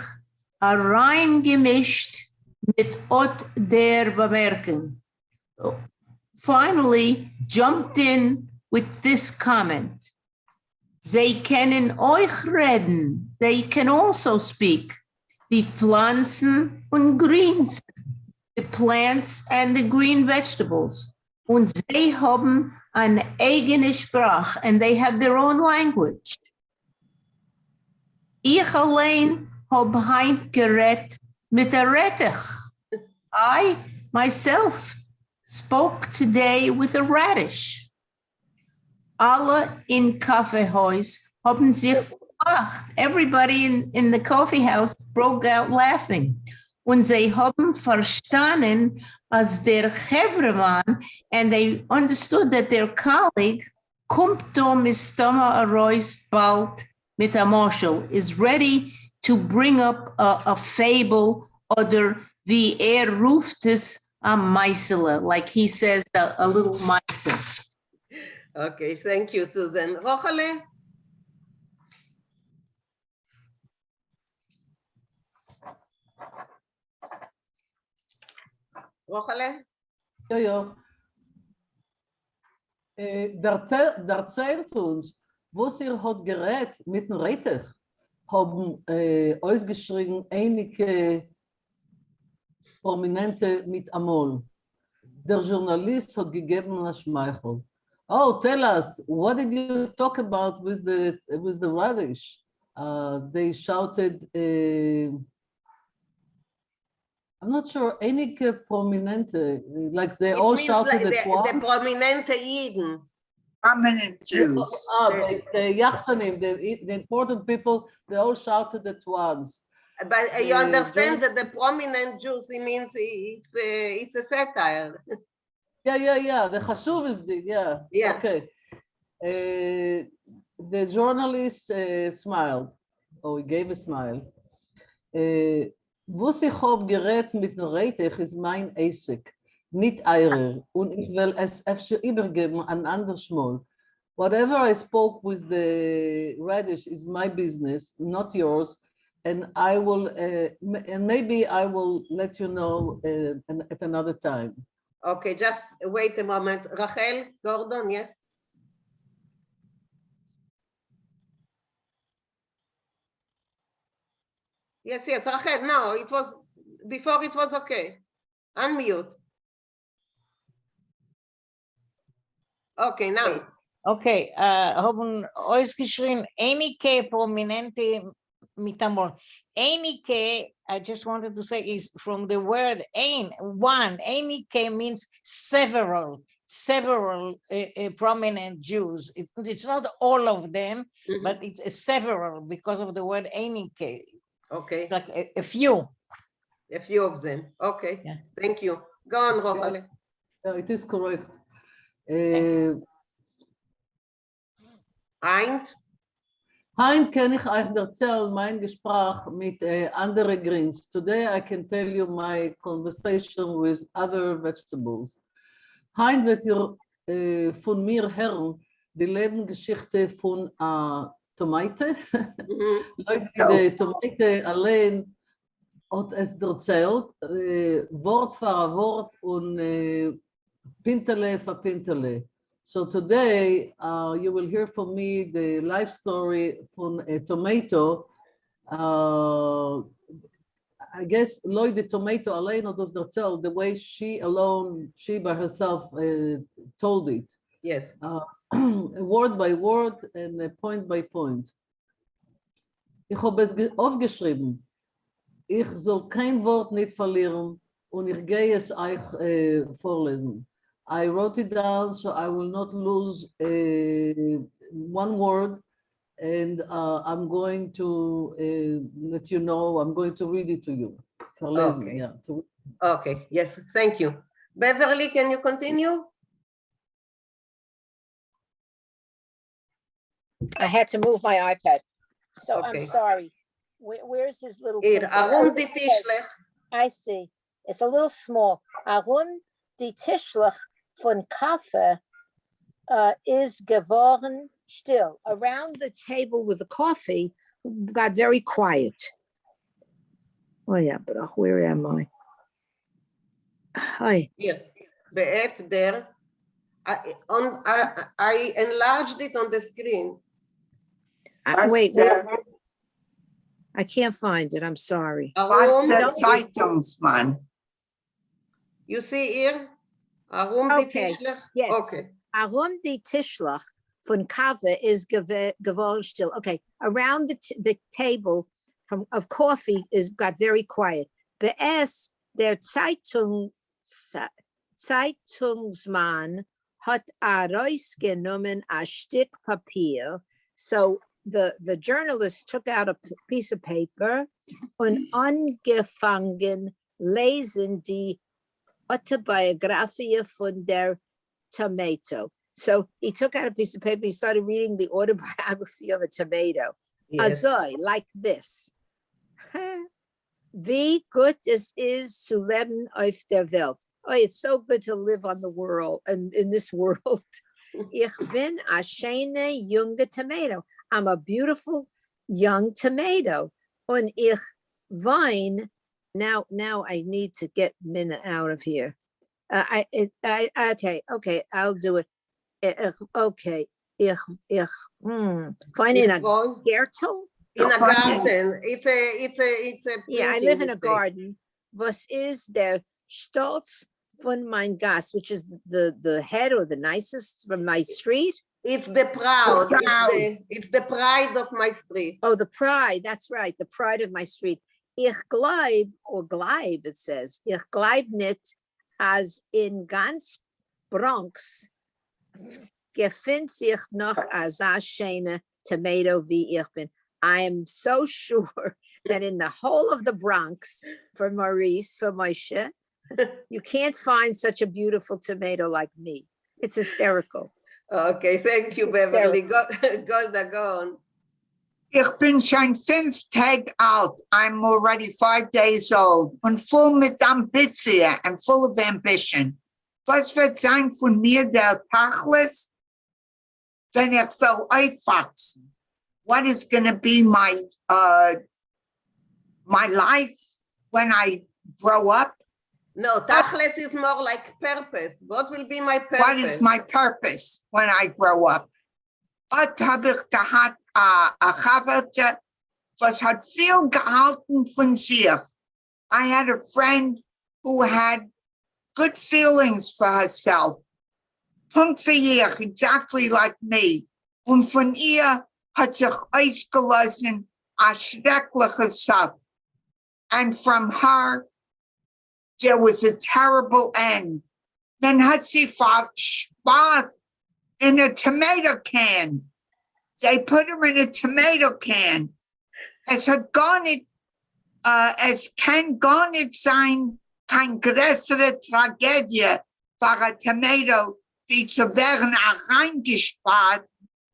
reingemischt mit Ot der Bemerkung. Finally jumped in with this comment. They können euch reden. They can also speak. Die Pflanzen und Greens, the plants and the green vegetables. Und sie haben eine eigene Sprache, and they have their own language. Ich allein habe heint gerät mit der Rettich. I myself spoke today with a radish. Alle in Kaffeehaus haben sich gelacht. Everybody in the coffee house broke out laughing. Und sie haben verstanden, als der Chevreman, and they understood that their colleague, kommt Mistama Arois bald mit a Marshall, is ready to bring up a fable, oder wie ruft es a Meisele, like he says a little Meisel. Okay, thank you, Susan. Rochale? Rochale? Ja. Der erzählt uns, was hat gerät mit dem Rettich, haben ausgeschrieben einige Prominente mit Amol. Der Journalist hat gegeben ein Schmeichel. Oh, tell us, what did you talk about with the radish? They shouted, I'm not sure, einige prominente, like they all shouted like at once. the prominente Yidden. Prominent Jews. The Yachsanim, the important people, they all shouted at once. But you understand that the prominent Jews, it means it's a satire. Yeah. The Chashuv, yeah. Okay. The journalist smiled, or he gave a smile. Was ich hab gerät mit dem Reitech ist mein Eisek, nicht eurer, und ich will es öfter übergeben an anderes Mal. Whatever I spoke with the radish is my business, not yours, and I will, and maybe I will let you know at another time. Okay, just wait a moment. Rachel Gordon, yes? Yes, Rachel, no, it was, before it was okay. Unmute. Okay, now. Okay, haben euch geschrien, einige prominente mitamor. Einige, I just wanted to say, is from the word one. Einige means several prominent Jews. It's not all of them, but it's several because of the word einige. Okay. It's like a few. A few of them. Okay. Yeah. Thank you. Go on, Rochale. Yeah, it is correct. Hein kann ich euch erzählen mein Gespräch mit anderen Greens. Today I can tell you my conversation with other vegetables. Hein wird ihr von mir hören die Lebensgeschichte von Tomate. Die Tomate allein hat es erzählt, Wort für Wort und Pintele für Pintele. So today you will hear from me the life story from a tomato. I guess Lloyd the tomato Elena does not tell the way she by herself told it. Yes. Word by word and point by point. Ich habe es aufgeschrieben. Ich soll kein Wort nicht verlieren und ich gehe es euch vorlesen. I wrote it down so I will not lose one word, and I'm going to let you know, I'm going to read it to you. Okay. Yeah. Okay, yes, thank you. Beverly, can you continue? I had to move my iPad, so Okay. I'm sorry. Where's his little? Here, picture? Arum di Tischlech. I see. It's a little small. Arum di Tischlech von Kaffee is geworden still. Around the table with the coffee got very quiet. Oh yeah, but where am I? Hi. Here, be'et there. I enlarged it on the screen. Wait, I can't find it. I'm sorry. Was der Zeitungsmann? You see here? Arum di Tischlech? Yes. Okay. Arum di Tischlech von Kaffee is geworden still. Okay, around the table of coffee got very quiet. Be'es der Zeitungsmann hat herausgenommen a Stück Papier. So the journalist took out a piece of paper und angefangen lesen die Autobiografie von der Tomato. So he took out a piece of paper, he started reading the autobiography of a tomato. Yes. Azoi, like this. Wie gut es ist zu leben auf der Welt. Oh, it's so good to live on the world and in this world. Ich bin a schöne junge tomato. I'm a beautiful young tomato. Und ich wein. Now I need to get Minna out of here. Okay, I'll do it. Okay, ich find in a Gertel. In a garden. It's a Yeah, I live in a garden. Was ist der Stolz von mein Gas, which is the head or the nicest from my street. It's the proud. It's the pride of my street. Oh, the pride. That's right. The pride of my street. Ich glaub, or gleib, it says. Ich glaub nicht, as in ganz Bronx, gefindt sich noch a schöne tomato wie ich bin. I am so sure that in the whole of the Bronx, for Maurice, for Moshe, you can't find such a beautiful tomato like me. It's hysterical. Okay, thank you, Beverly. Golda, go on. Ich bin schon 5 Tage alt. I'm already 5 days old und voll mit Ambition and full of ambition. Was wird sein von mir der Tachlis, wenn ich will aufwachsen? What is going to be my life when I grow up? No, Tachlis is more like purpose. What will be my purpose? What is my purpose when I grow up? Ot habe ich gehabt a Chaverte, was hat viel gehalten von sich. I had a friend who had good feelings for herself. Punkt für ihr, exactly like me. Und von ihr hat sich ausgelassen a schreckliches Sache. And from her, there was a terrible end. Then hat sie verspart in a tomato can. They put her in a tomato can. Es hat gar nicht, es kann gar nicht sein, kein größere Tragödie für ein Tomato, wie zu werden reingespart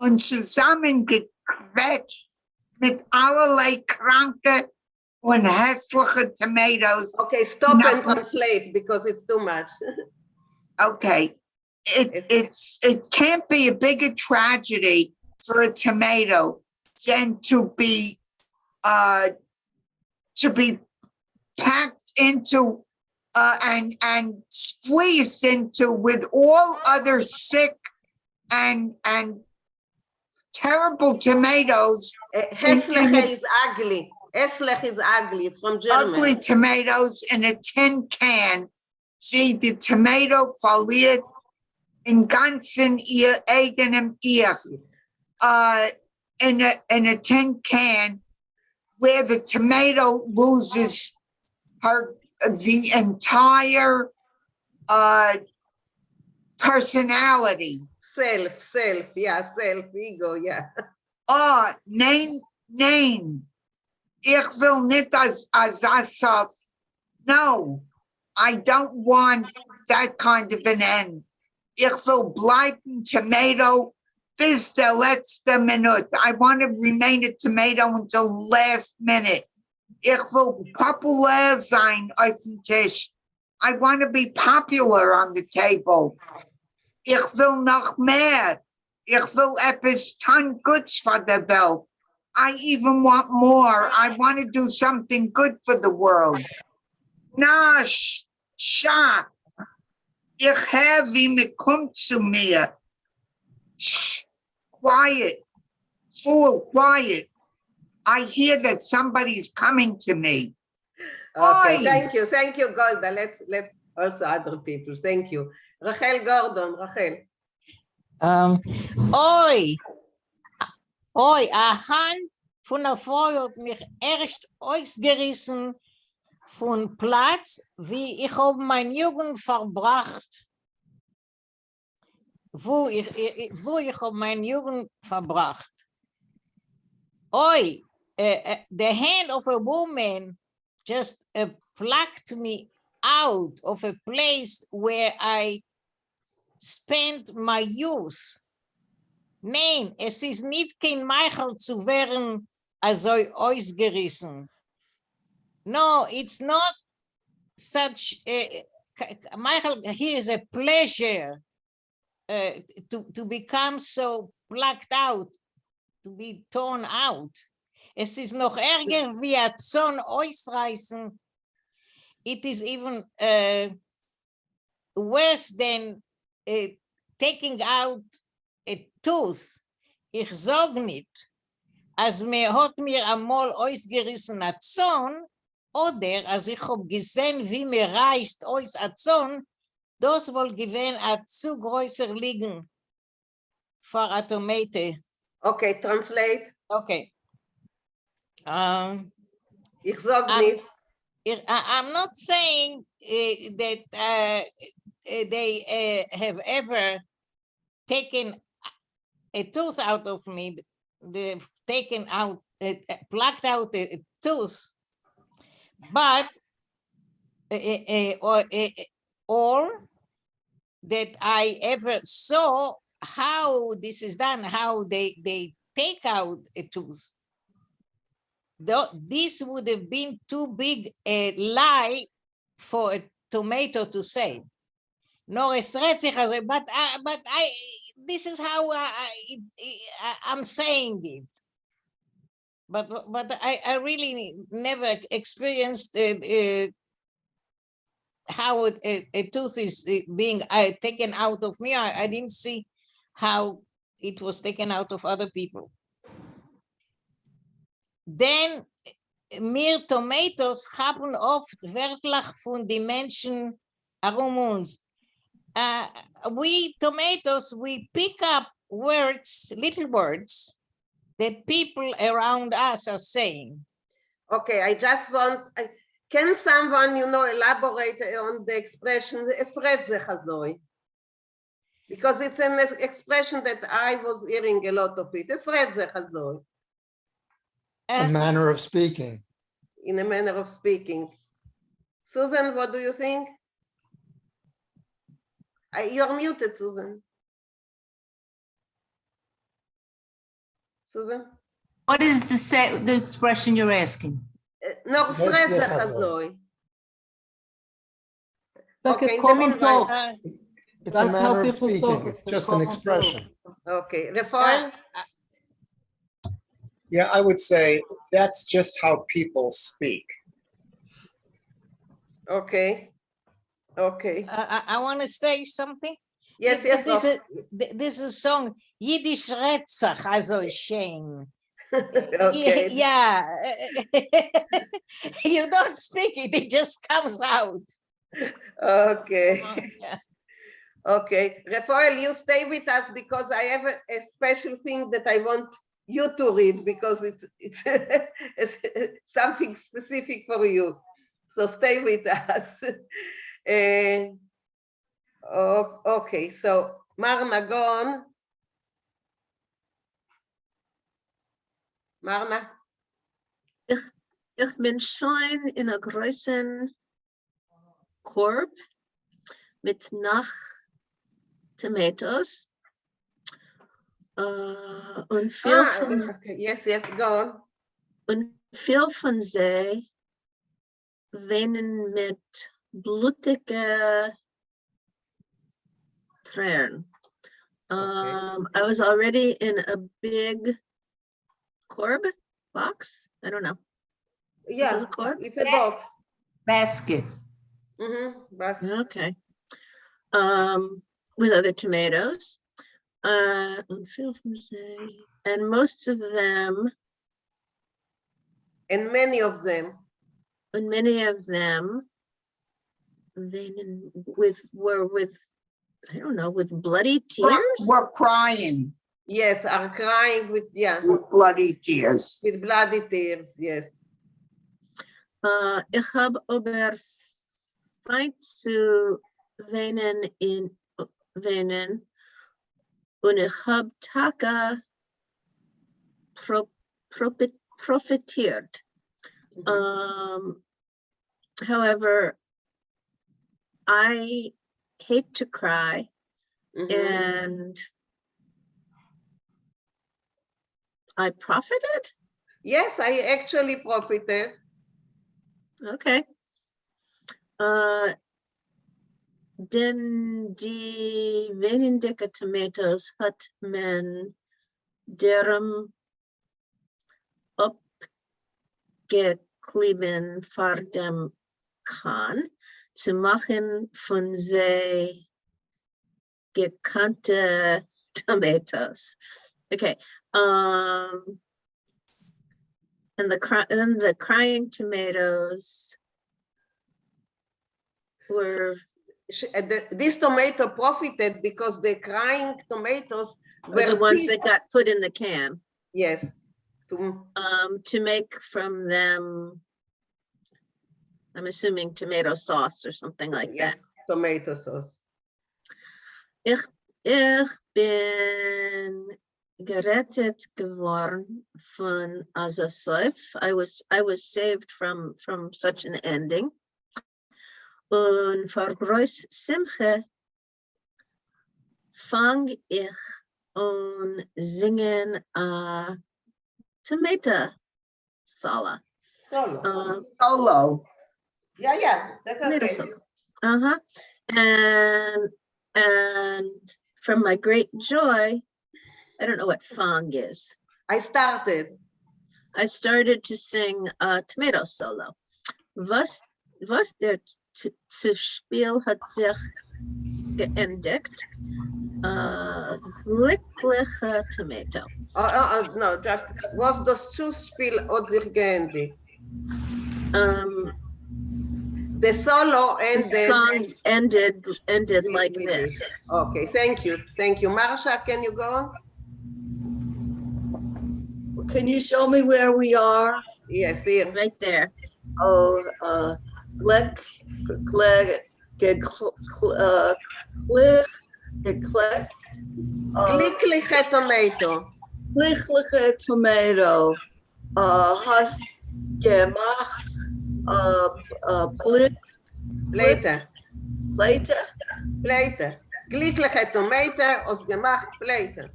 und zusammengequetscht mit allerlei kranke und hässliche Tomatoes. Okay, stop and translate because it's too much. Okay. It can't be a bigger tragedy for a tomato than to be packed into and squeezed into with all other sick and terrible tomatoes. Hässliche is ugly. Hässlich is ugly. It's from German. Ugly tomatoes in a tin can. See, the tomato verliert in ganzen ihr eigenem Ich. In a tin can where the tomato loses the entire personality. Self, yeah, self, ego, yeah. Nein. Ich will nicht als Asaf. No, I don't want that kind of an end. Ich will bleiben tomato bis der letzte Minute. I want to remain a tomato until the last minute. Ich will populär sein auf dem Tisch. I want to be popular on the table. Ich will noch mehr. Ich will etwas tun Gutes für die Welt. I even want more. I want to do something good for the world. Na, scha. Ich höre, wie mir kommt zu mir. Shh, quiet. Fool, quiet. I hear that somebody's coming to me. Okay, thank you, Golda. Let's also other people. Thank you. Rachel Gordon, Rachel. A Hand von der Frau hat mich erst ausgerissen von Platz, wie ich habe meine Jugend verbracht. Wo ich habe meine Jugend verbracht. The hand of a woman just plucked me out of a place where I spent my youth. Nein, es ist nicht kein Meichel zu werden, also ausgerissen. No, it's not such a, Michael, here is a pleasure to become so plucked out, to be torn out. Es ist noch ärger wie a Zorn ausreißen. It is even worse than taking out a tooth. Ich sag nicht, als mir hat mir einmal ausgerissen a Zorn, oder als ich hab gesehen, wie mir reißt aus a Zorn, das wohl gewesen a zu größer liegen für a Tomate. Okay, translate. Okay. Ich sag I'm, nicht. I'm not saying that they have ever taken a tooth out of me. They've taken out, plucked out a tooth, but or that I ever saw how this is done, how they take out a tooth. This would have been too big a lie for a tomato to say. No, it's but this is how I'm saying it. But I really never experienced how a tooth is being taken out of me. I didn't see how it was taken out of other people. Then mir tomatoes haben oft wörtlich von die Menschen herum uns. We tomatoes, we pick up words, little words that people around us are saying. Okay, I just want, can someone, elaborate on the expression, es redt sich so? Because it's an expression that I was hearing a lot of it. Es redt sich so. A manner of speaking. In a manner of speaking. Susan, what do you think? You're muted, Susan. Susan? What is the expression you're asking? No, Redt sich so. Okay, in the common meanwhile. talk. It's a That's how manner of people speaking. talk. It's It's a just an common expression. Okay, Rafael? Yeah, I would say that's just how people speak. Okay. Okay. I want to say something. Yes, This is a song, Yiddish Retzach, also shame. Okay. Yeah. You don't speak it, it just comes out. Okay. Yeah. Okay. Rafael, you stay with us because I have a special thing that I want you to read because it's something specific for you. So stay with us. Okay, so Marna gone. Marna? Ich bin schon in einer großen Korb mit nach Tomatoes. Und viel von Okay. Yes, go on. Und viel von sie weinen mit blutigen Tränen. I was already in a big korb box. I don't know. Yeah, This is a korb? it's a box. Basket. Basket. Okay. With other tomatoes. And most of them. And many of them. And many of them were with I don't know, with bloody tears? We're crying. Yes, are crying with, yeah. With bloody tears. With bloody tears, yes. Ich habe aber Feind zu weinen in weinen und ich habe Taka profitiert. However, I hate to cry and I profited? Yes, I actually profited. Okay. Denn die wenigen Tomatoes hat man deren abgeklebt vor dem Kahn zu machen von sie gekannte tomatoes. Okay. And the crying tomatoes were this tomato profited because the crying tomatoes Were the ones cheap. that got put in the can. Yes. To make from them, I'm assuming tomato sauce or something like that. Tomato sauce. Ich bin gerettet geworden von Azasoif. I was saved from such an ending. Und vor groß Simche fang ich und singen tomato solo. Solo. Yeah, that's okay. Solo. And from my great joy, I don't know what fang is. I started to sing tomato solo. Was der zu Spiel hat sich geendigt. Glückliche Tomato. No, just was das Zuspiel hat sich geendigt. The solo ended. The song ended like this. Okay, thank you. Marsha, can you go on? Can you show me where we are? Yes, here. Right there. Oh, Glückliche Tomato. Glückliche Tomato. Hast gemacht Pleite. Glückliche Tomato hast gemacht Pleite.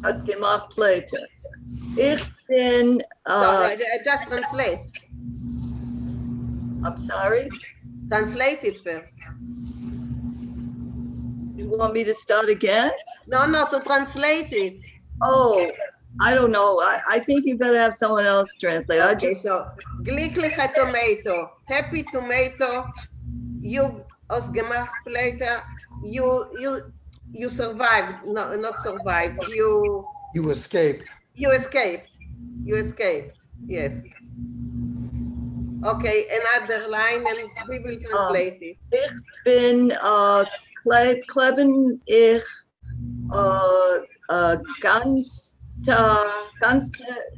Hat gemacht Pleite. Ich bin just translate. I'm sorry? Translate it first. You want me to start again? No, to translate it. Oh, I don't know. I think you better have someone else translate. Okay, so glückliche Tomato, happy tomato, you hast gemacht Pleite, you survived, no, not survived, you escaped. You escaped, yes. Okay, another line and we will translate it. Ich bin kleben ich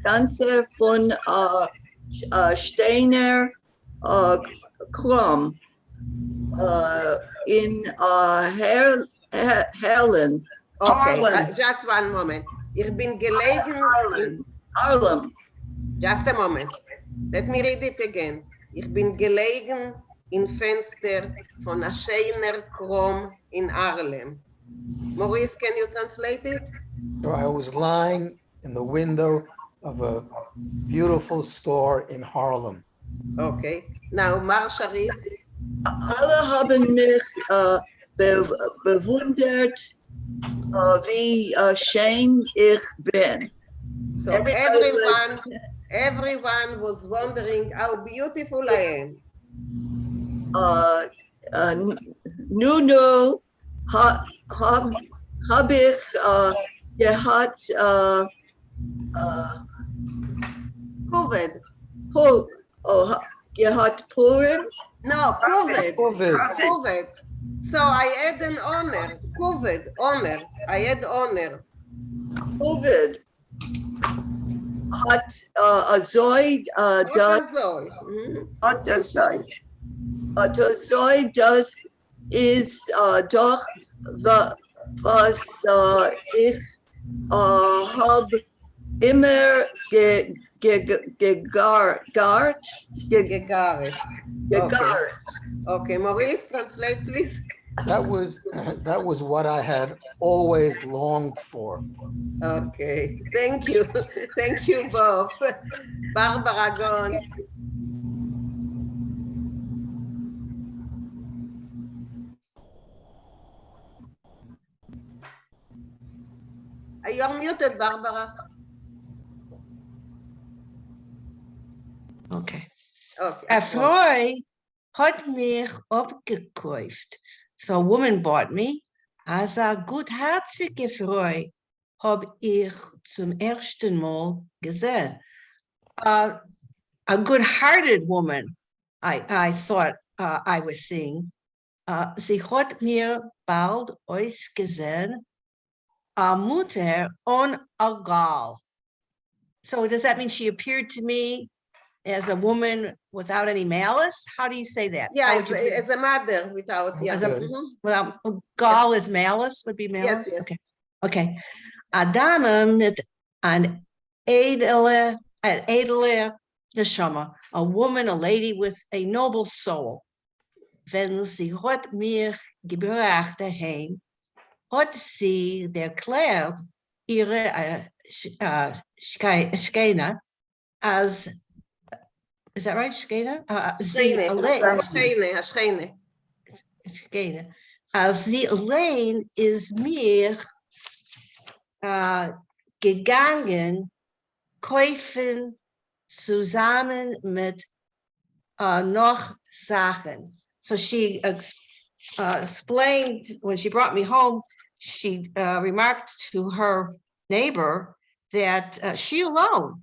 ganze von Steiner Krumm in Herlen. Okay, just one moment. Ich bin gelegen Harlem. Just a moment. Let me read it again. Ich bin gelegen in Fenster von a Steiner Krumm in Harlem. Maurice, can you translate it? So I was lying in the window of a beautiful store in Harlem. Okay. Now, Marsha, read. Alle haben mich bewundert, wie schön ich bin. So everyone was wondering how beautiful I am. Nun habe ich gehabt COVID. Gehabt Purim? No, COVID. So I had an honor. COVID, honor. I had honor. COVID. Hat Azoi das. Azoi das ist doch was ich habe immer gegart. Okay, Maurice, translate, please. That was what I had always longed for. Okay, thank you both. Barbara, go on. You're muted, Barbara. Okay. Okay. Freu hat mich abgekauft. So a woman bought me. Als gutherzige Freu habe ich zum ersten Mal gesehen. A good-hearted woman, I thought I was seeing. sie hat mir bald ausgesehen, a Mutter on a gal. So does that mean she appeared to me as a woman without any malice? How do you say that? Yeah, How would you put it? as a mother without, yeah. As a, Mhm. well, gal is malice, would be Yes, malice? yes. Okay. Okay. A dame mit an edele neshama, a woman, a lady with a noble soul. Wenn sie hat mich gebracht daheim, hat sie erklärt ihre Schkeina as, is that right, Schkeina? Sie allein, Schkeina, as sie allein is mir gegangen, kaufen zusammen mit noch Sachen. So she explained when she brought me home, she remarked to her neighbor that she alone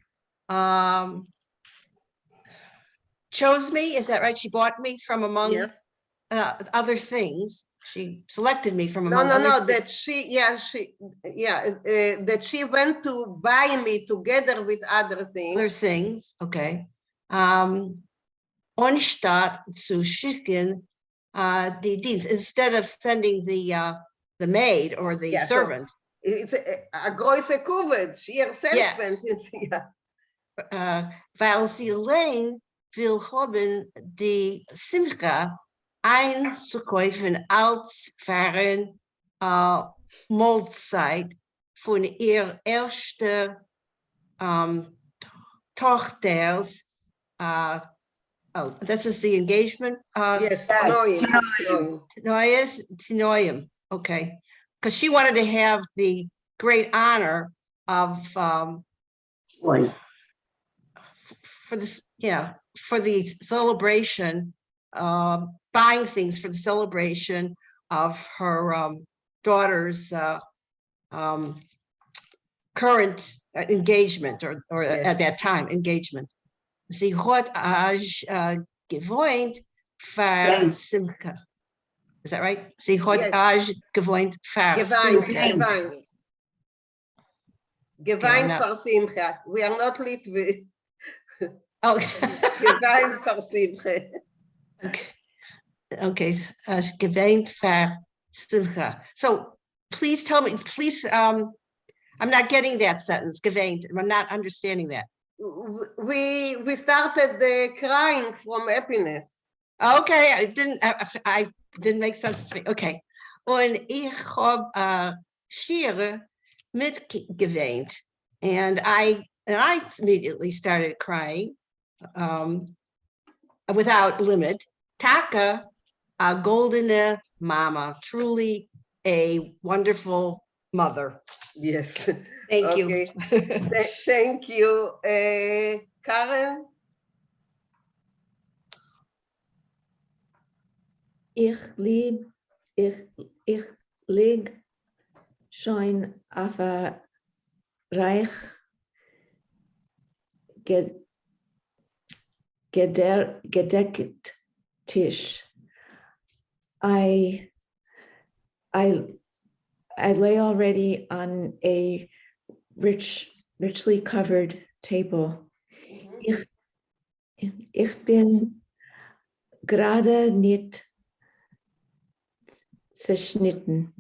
chose me. Is that right? She bought me from among other things. She selected me from among other No, things. that she went to buy me together with other things. Other things, okay. Anstatt zu schicken die Dienst, instead of sending the maid or the servant. So it's a große Kuvert. She herself went. Weil sie allein will haben die Simcha einzukaufen als Fahren Mahlzeit von ihr erster Tochters. This is the engagement. Yes, Tinoyim. Okay, because she wanted to have the great honor of for this, for the celebration, buying things for the celebration of her daughter's current engagement, or at that time engagement. Sie hat gewohnt für Simcha. Is that right? Sie hat gewohnt für Simcha. Geweint for Simcha. We are not Litvi. Okay. Geweint for Simcha. Okay. Geweint für Simcha. So please tell me, please, I'm not getting that sentence, geweint. I'm not understanding that. We started crying from happiness. Okay, I didn't make sense to me. Okay. Und ich habe Schiere mitgeweint, and I immediately started crying without limit. Taka, a goldene mama, truly a wonderful mother. Yes. Thank you. Thank you. Karen? Ich lieg schon auf a reich gedeckt Tisch. I lay already on a richly covered table. Ich bin gerade nicht zerschnitten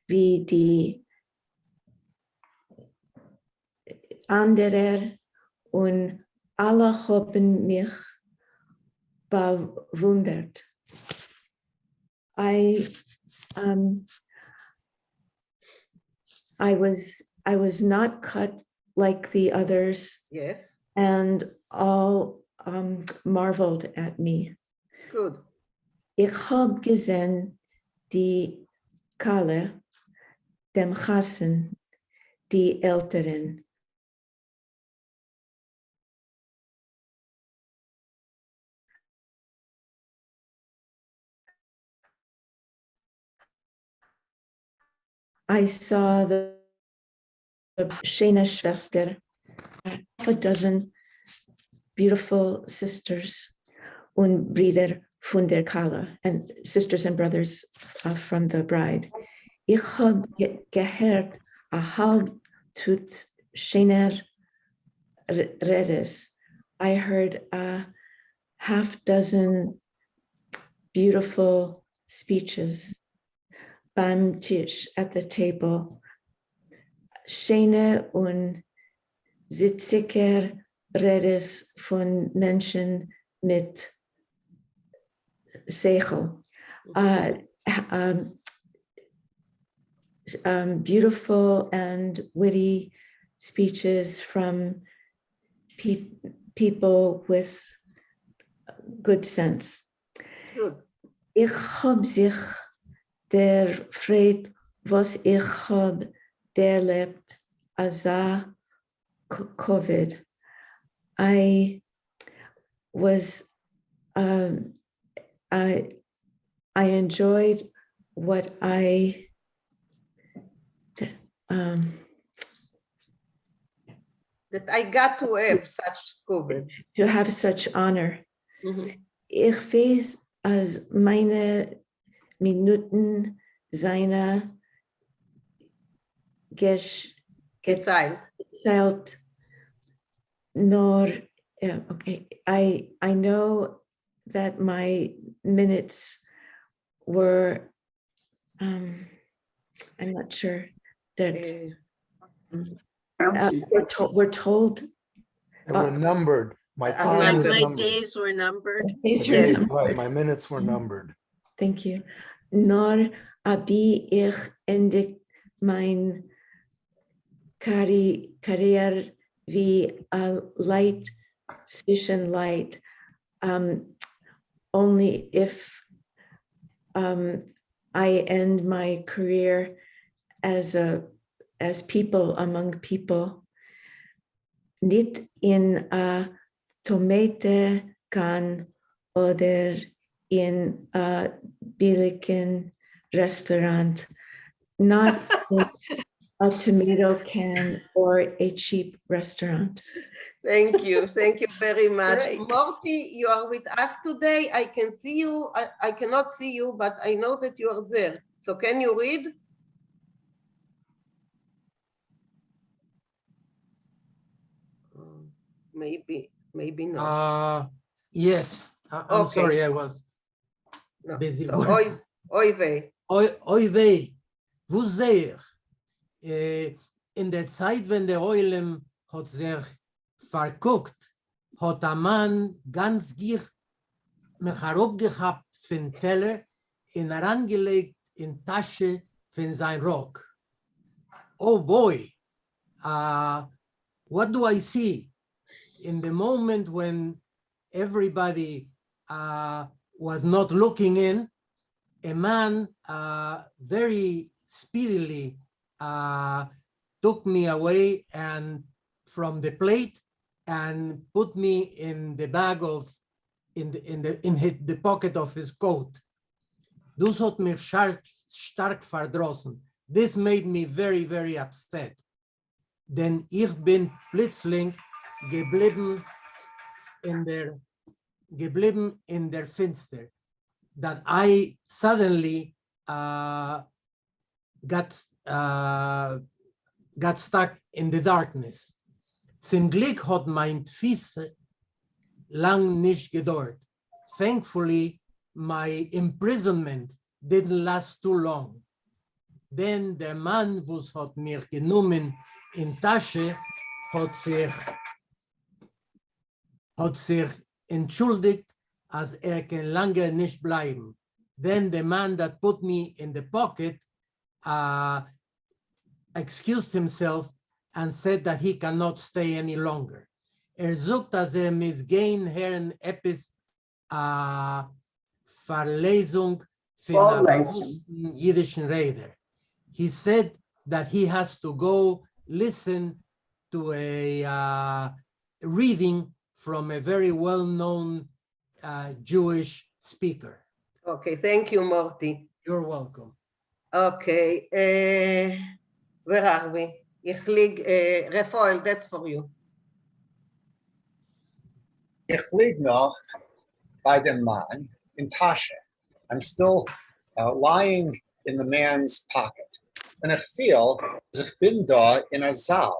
wie die anderen, und alle haben mich bewundert. I was not cut like the others. Yes. And all marveled at me. Good. Ich hab gesehen die Kalle, dem Chassen, die Älteren. I saw the Shena Schwester, half a dozen beautiful sisters und Brüder von der Kala, and sisters and brothers from the bride. Ich hab gehört a halb tut schener redes. I heard a half dozen beautiful speeches beim Tisch at the table. Schöne und sitziger Redes von Menschen mit Seichel. Beautiful and witty speeches from people with good sense. Good. Ich hab sich der Freit, was ich hab erlebt, als COVID. I enjoyed what that I got to have such COVID. To have such honor. Mhm. Ich weiß, als meine Minuten seiner gezählt, nor, okay, I know that my minutes were, I'm not sure that we're told. They were numbered. My time was My numbered. days were numbered. The days, right, my minutes were numbered. Thank you. Nor abi ich endigt mein Karriere wie a light zwischen light. Only if I end my career as people among people, nicht in a Tomate can oder in a billigen restaurant, not in a tomato can or a cheap restaurant. Thank you very much. Right. Morty, you are with us today. I can see you. I cannot see you, but I know that you are there. So can you read? Maybe not. Yes, I'm Okay. sorry, I was No. busy. So, oi vey. Oi weh, wo sehe ich? In der Zeit, wenn der Eulen hat sich verguckt, hat ein Mann ganz gier mich herabgehabt von Teller und herangelegt in Tasche von sein Rock. Oh boy, what do I see? In the moment when everybody was not looking in, a man very speedily took me away and from the plate and put me in the bag of in the pocket of his coat. Dus hat mich stark verdrossen. This made me very, very upset. Denn ich bin plötzlich geblieben in der Finster. That I suddenly got stuck in the darkness. Zum Glück hat mein Füße lang nicht gedauert. Thankfully, my imprisonment didn't last too long. Then der Mann, was hat mir genommen in Tasche, hat sich entschuldigt, als kann lange nicht bleiben. Then the man that put me in the pocket excused himself and said that he cannot stay any longer. Sucht, dass misgehen Herrn etwas Verlesung von bewussten jiddischen Rede. He said that he has to go listen to a reading from a very well-known Jewish speaker. Okay, thank you, Morty. You're welcome. Okay, where are we? Ich lieg, Rafael, that's for you. Ich lieg noch bei dem Mann, in Tasha. I'm still lying in the man's pocket. And I feel as if bin da in a zal.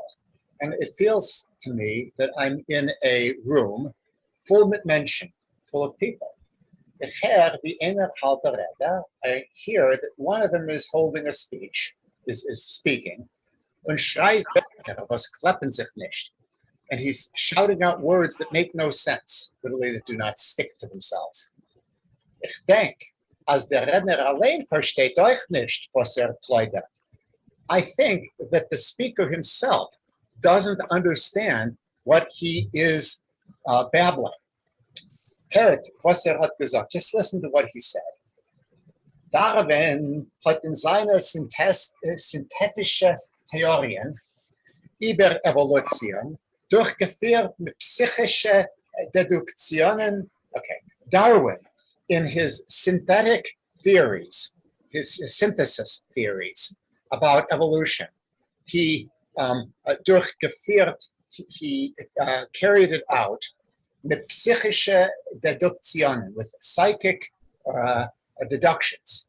And it feels to me that I'm in a room full of mention, full of people. I hear that one of them is holding a speech, is speaking. Und schreit was klappen sich nicht. And he's shouting out words that make no sense, literally that do not stick to themselves. Ich denk, als der Redner allein versteht euch nicht, was pleudert. I think that the speaker himself doesn't understand what he is babbling. Hört, was hat gesagt. Just listen to what he said. Darwin hat in seiner synthetische Theorien über Evolution durchgeführt mit psychische Deduktionen. Okay, Darwin, in his synthetic theories, his synthesis theories about evolution, he durchgeführt, he carried it out mit psychische Deduktionen, with psychic deductions.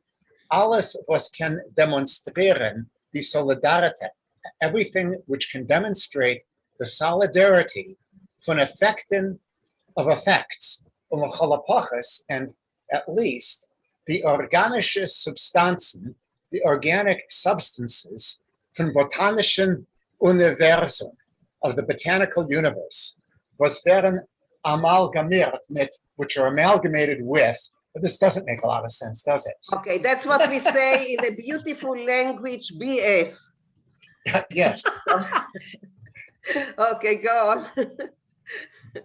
Alles, was kann demonstrieren die Solidarität, everything which can demonstrate the solidarity von Effekten of effects, and at least the organische Substanzen, the organic substances von botanischen Universum, of the botanical universe, was werden amalgamiert mit, which are amalgamated with, but this doesn't make a lot of sense, does it? Okay, that's what we say in a beautiful language, BS. Yes. Okay, go on.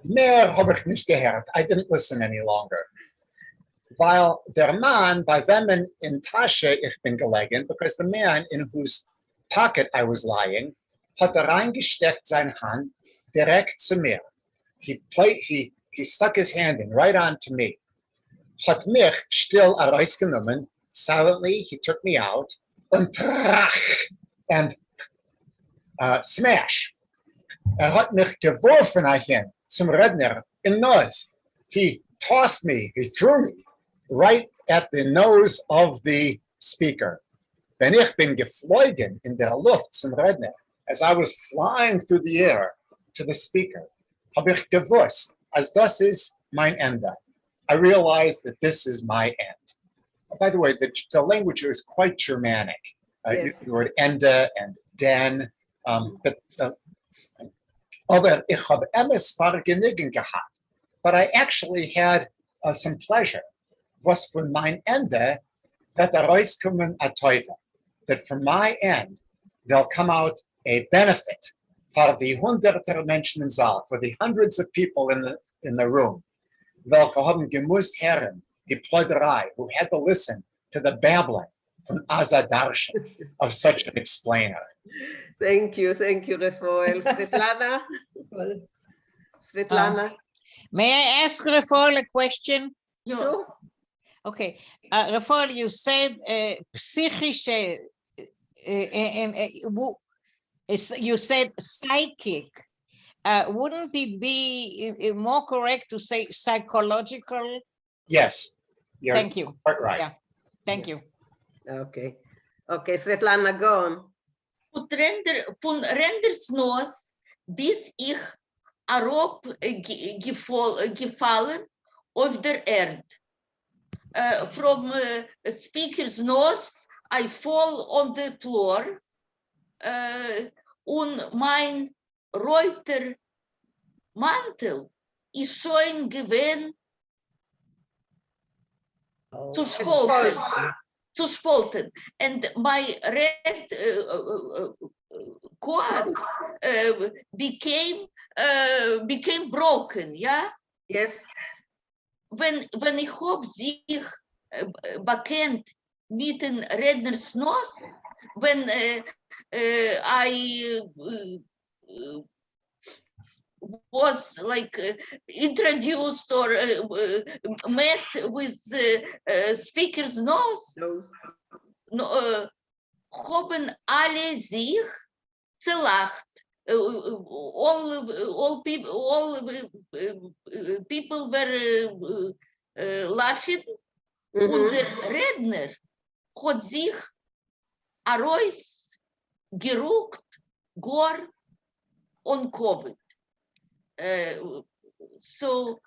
Mehr habe ich nicht gehört. I didn't listen any longer. Weil der Mann, bei wem in Tasche ich bin gelegen, because the man in whose pocket I was lying, hat reingesteckt seine Hand direkt zu mir. He stuck his hand in right on to me. Hat mich still herausgenommen. Silently, he took me out. Und trach! And smash. Hat mich geworfen hin zum Redner in nose. He tossed me, he threw me right at the nose of the speaker. Wenn ich bin geflogen in der Luft zum Redner, as I was flying through the air to the speaker, habe ich gewusst, as das ist mein Ende. I realized that this is my end. By the way, the language is quite Germanic. Yes. The word Ende and den, aber ich habe etwas Vergnügen gehabt. But I actually had some pleasure. Was von mein Ende wird herauskommen a Teufel. That from my end, there'll come out a benefit for the hunderter Menschen in Saal, for the hundreds of people in the room. Welche haben gemusst hören, die Plauderei, who had to listen to the babbling von Asa Darshan of such an explainer. Thank you, Rafael. Svetlana. May I ask Rafael a question? Sure. Okay, Rafael, you said psychische, you said psychic. Wouldn't it be more correct to say psychological? Yes. Thank you. Right. Yeah. Thank you. Okay. Okay, Svetlana, go on. Von Rendersnos bis ich arop gefallen auf der Erde. From speaker's nose, I fall on the floor. Und mein Reuter Mantel ist schon gewesen zu spalten. And my red cord became broken, yeah? Yes. Wenn ich hab sich bekannt mit den Redners Nos, when I was like introduced or met with speaker's nose, haben alle sich zelacht. All people were lachen und der Redner hat sich herausgerückt, gar on COVID. So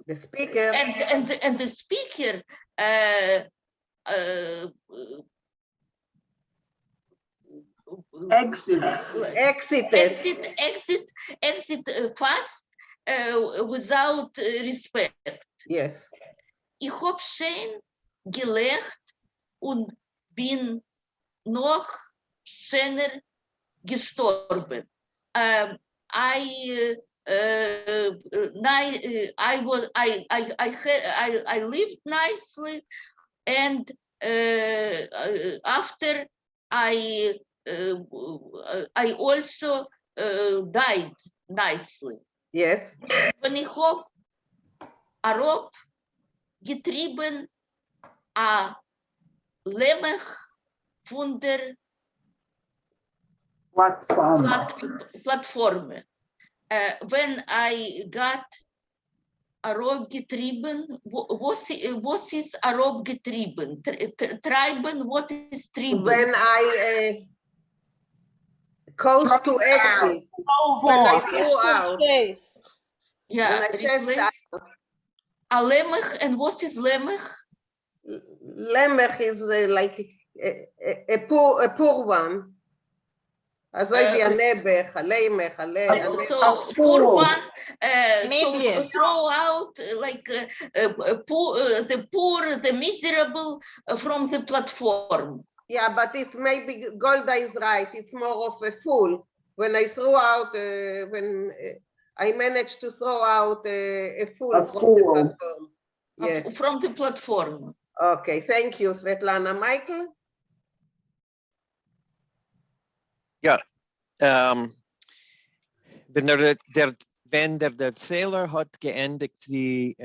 the speaker and the speaker Exit fast without respect. Yes. Ich hab schön gelacht und bin noch schöner gestorben. I lived nicely, and after I also died nicely. Yes. When ich hab Arop getrieben a Lemech von der Plattform. When I got Arop getrieben, was ist Arop getrieben? Treiben, what is trieben? When I caused to exit, when I threw out. Yeah, when I replace a Lemech, and what is Lemech? Lemech is like a poor one. Also wie ein Nebech, a Lemech, a So poor one, so throw out like the poor, the miserable from the platform. Yeah, but it's maybe Golda is right. It's more of a fool. When I threw out, when I managed to throw out a fool from the platform. Yes. From the platform. Okay, thank you, Svetlana. Michael? Ja, wenn der Erzähler hat geendigt die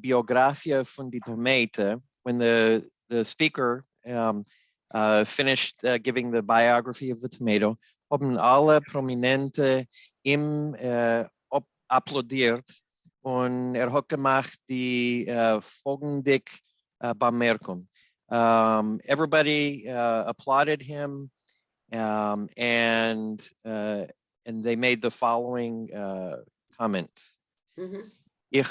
Biografie von die Tomate, when the speaker finished giving the biography of the tomato, haben alle Prominente ihm applaudiert und hat gemacht die folgende Bemerkung. Everybody applauded him. And they made the following comment. Ich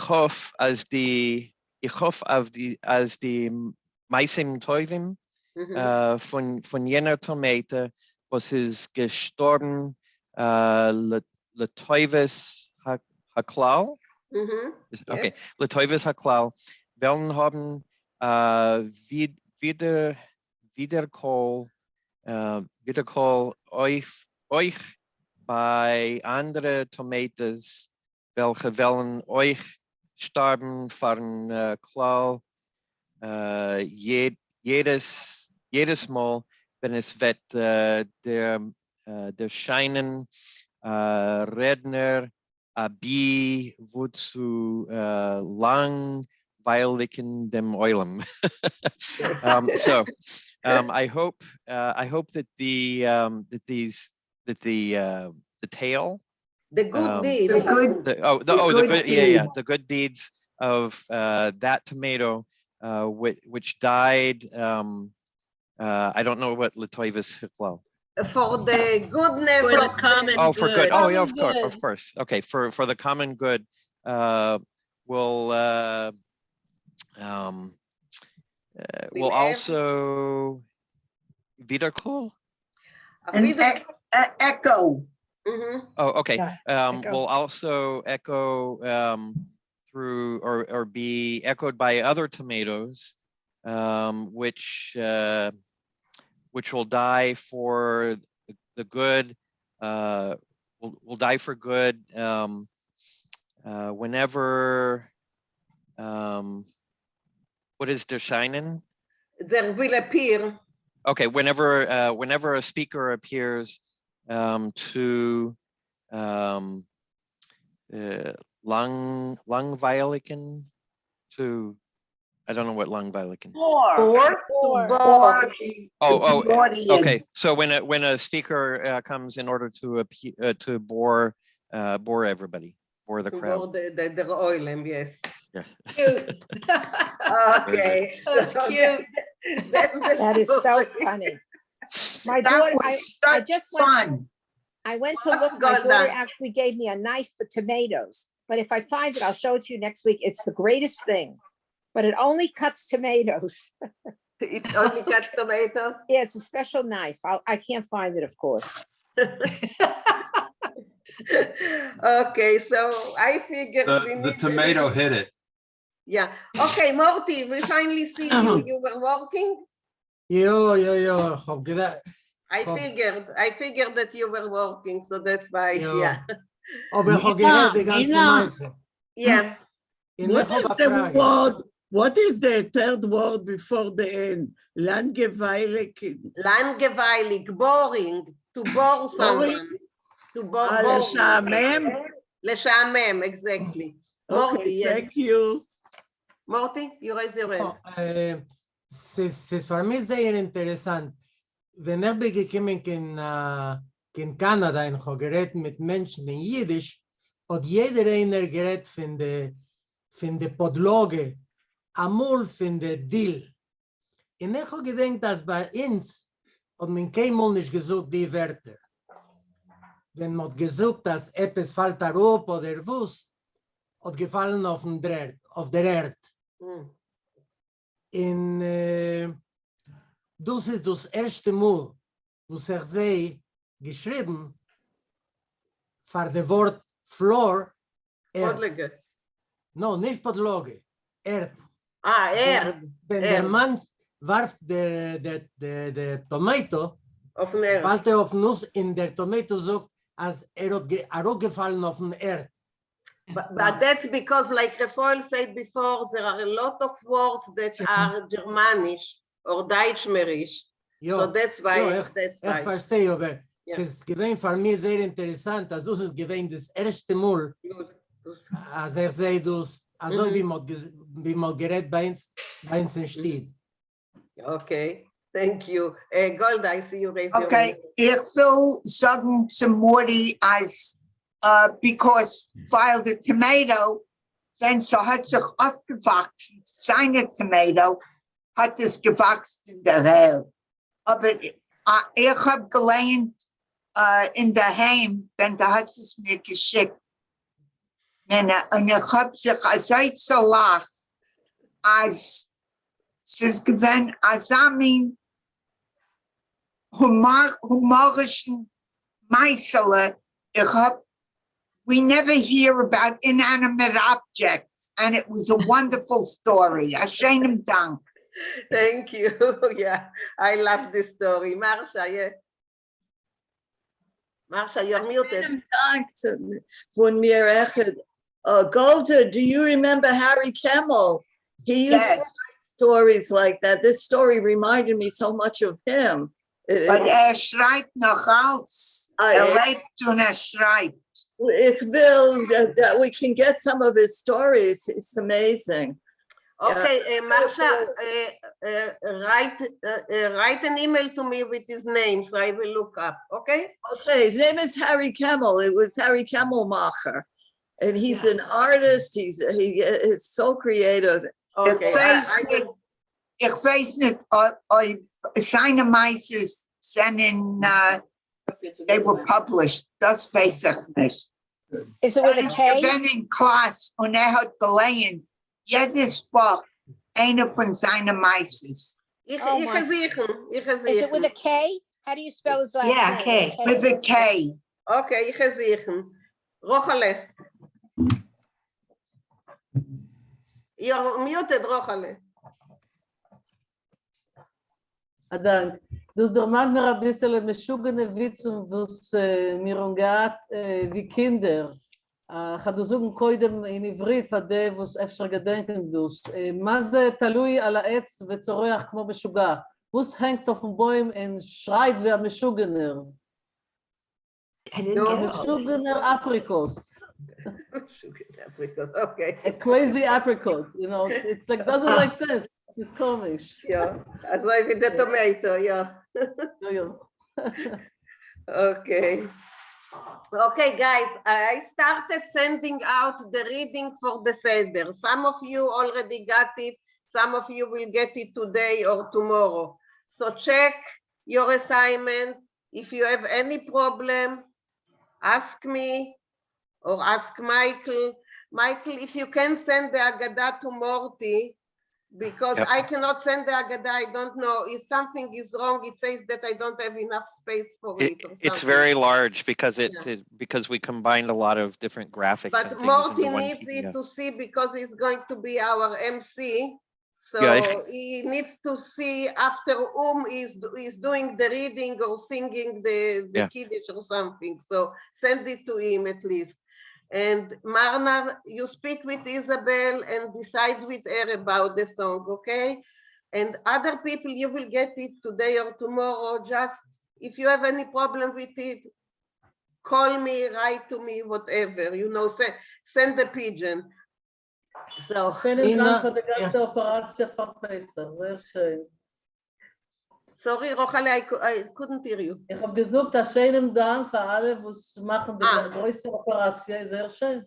hoffe, als die Meisim Teuvim von jener Tomate, was ist gestorben, le Teuves Haklau. Okay, le Teuves Haklau, werden haben wiedercall euch bei andere Tomatoes, welche wollen euch sterben von Klau jedes Mal, wenn es wird der scheinen Redner Abi wozu langweiligen dem Eulam. I hope that the tale, the good deeds, the good deeds of that tomato, which died. I don't know what Latoivus Hiflo. For the goodness for the common good. For good. Oh yeah, of course. Okay, for the common good, we'll also Vinkl and echo. Oh, okay. We'll also echo through or be echoed by other tomatoes, which will die for the good. Will die for good whenever. What is der Scheinen? There will appear. Okay, whenever a speaker appears to langweiligen, to I don't know what langweiligen. Okay. So when a speaker comes in order to bore everybody. for the To crowd. board the oilem, yes. Yeah. Cute. Okay. That's so cute. That's the That is so story. funny. My That daughter, was I such just went, fun. I went to What, look, my daughter Golda? actually gave me a knife for tomatoes. But if I find it, I'll show it to you next week. It's the greatest thing. But it only cuts tomatoes. It only cuts tomatoes? Yeah, it's a special knife. I can't find it, of course. Okay, so I figured we The need tomato hit it. Yeah. Okay, Morty, we finally see you. You were working? Yo, hab gedacht, I figured that you were working, so that's why, yeah. aber ich hab gehört die ganze Meise. Yeah. What is the word? What is the third word before the end? Langweilig. Langweilig, boring, to bore someone. To bore. לשעמם? לשעמם, exactly. Morty, Okay, yes. thank you. Morty, you raise your hand. Es ist für mich sehr interessant. Wenn ich bin gekommen in Kanada und habe geredet mit Menschen in Jiddisch, hat jeder einer geredet von der Podloge, amul von der Dill. Und ich habe gedacht, dass bei uns hat man keinmal nicht gesucht die Wörter. Wenn man gesucht, dass etwas fällt darauf oder was, hat gefallen auf der Erde. In das ist das erste Mal, wo sich sie geschrieben für das Wort Floor. Podloge. No, nicht Podloge, Erd. Erd. Wenn der Mann warf der Tomato, fällt auf Nuss in der Tomato sagt, als hat gefallen auf den Erd. But that's because, like Rafael said before, there are a lot of words that are Germanish or Deutschmerisch. So that's why. Ich verstehe, aber es ist gewesen für mich sehr interessant, dass das ist gewesen das erste Mal, als sehe das, also wie man gerät bei uns in Stied. Okay, thank you. Golda, I see you raise your hand. Okay, ich will sagen zu Morty als because while the tomato, then so hat sich aufgewachsen, seine Tomato hat es gewachsen in der Welt. Aber ich habe gelernt in der Heim, denn da hat es mir geschickt. Und ich habe sich so lacht, als es ist gewesen, als humorischen Meisele, we never hear about inanimate objects, and it was a wonderful story. Hashem Dank. Thank you. Yeah, I love this story. Marsha, yeah. Marsha, you're muted. Dank von mir echt. Golda, do you remember Harry Kemmel? He used to write stories like that. This story reminded me so much of him. But schreibt noch als. Lebt und schreibt. Ich will that we can get some of his stories. It's amazing. Okay, Marsha, write an email to me with his name, so I will look up, okay? Okay, his name is Harry Kemmel. It was Harry Kemmelmacher. And he's an artist. He is so creative. Okay. Ich weiß nicht, seine Meises sind they were published. Das weiß ich nicht. Is it with a K? Ich bin in Klasse und hat gelernt, jedes Woche eine von seinen Meises. Is it with a K? How do you spell his last name? K. With a K. Okay, ich sehe. Rochale. You're muted, Rochale. Dank. Dus der Mann mir ein bisschen meschugene Witzen, was mir umgeht wie Kinder. Ich du sagen קודם in עברית, פדה was אפשר gedenken dus. מה זה תלוי על העץ וצורח כמו משוגע? Was hängt auf dem Baum und schreit wie ein Meschugener? Meschugener Aprikos. Okay. A crazy apricot, you know, it's like, doesn't make sense. It's komisch. Yeah, as I with the tomato, yeah. Okay. Okay, guys, I started sending out the reading for the Seder. Some of you already got it. Some of you will get it today or tomorrow. So check your assignment. If you have any problem, ask me or ask Michael. Michael, if you can send the Agadah to Morty, because Yep. I cannot send the Agadah, I don't know. If something is wrong, it says that I don't have enough space for it or something. It's very large because Yeah. because we combined a lot of different graphics and But things Morty into one needs it PDF. to see because he's going to be our MC. So Yeah. he needs to see after is doing the reading or singing the Yeah. Kiddush or something. So send it to him at least. And Marna, you speak with Isabel and decide with her about the song, okay? And other people, you will get it today or tomorrow. Just if you have any problem with it, call me, write to me, whatever, you know, send a pigeon. So, Vielen Dank für die ganze Operation von Pesach. Sehr schön. Sorry, Rochale, I couldn't hear you. Ich habe gesagt, schönen Dank für alle, die machen die größte Operation. Sehr schön.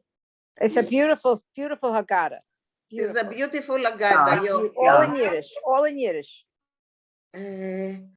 It's a beautiful, beautiful Haggadah. It's a beautiful Haggadah. All in Yiddish, all in Yiddish.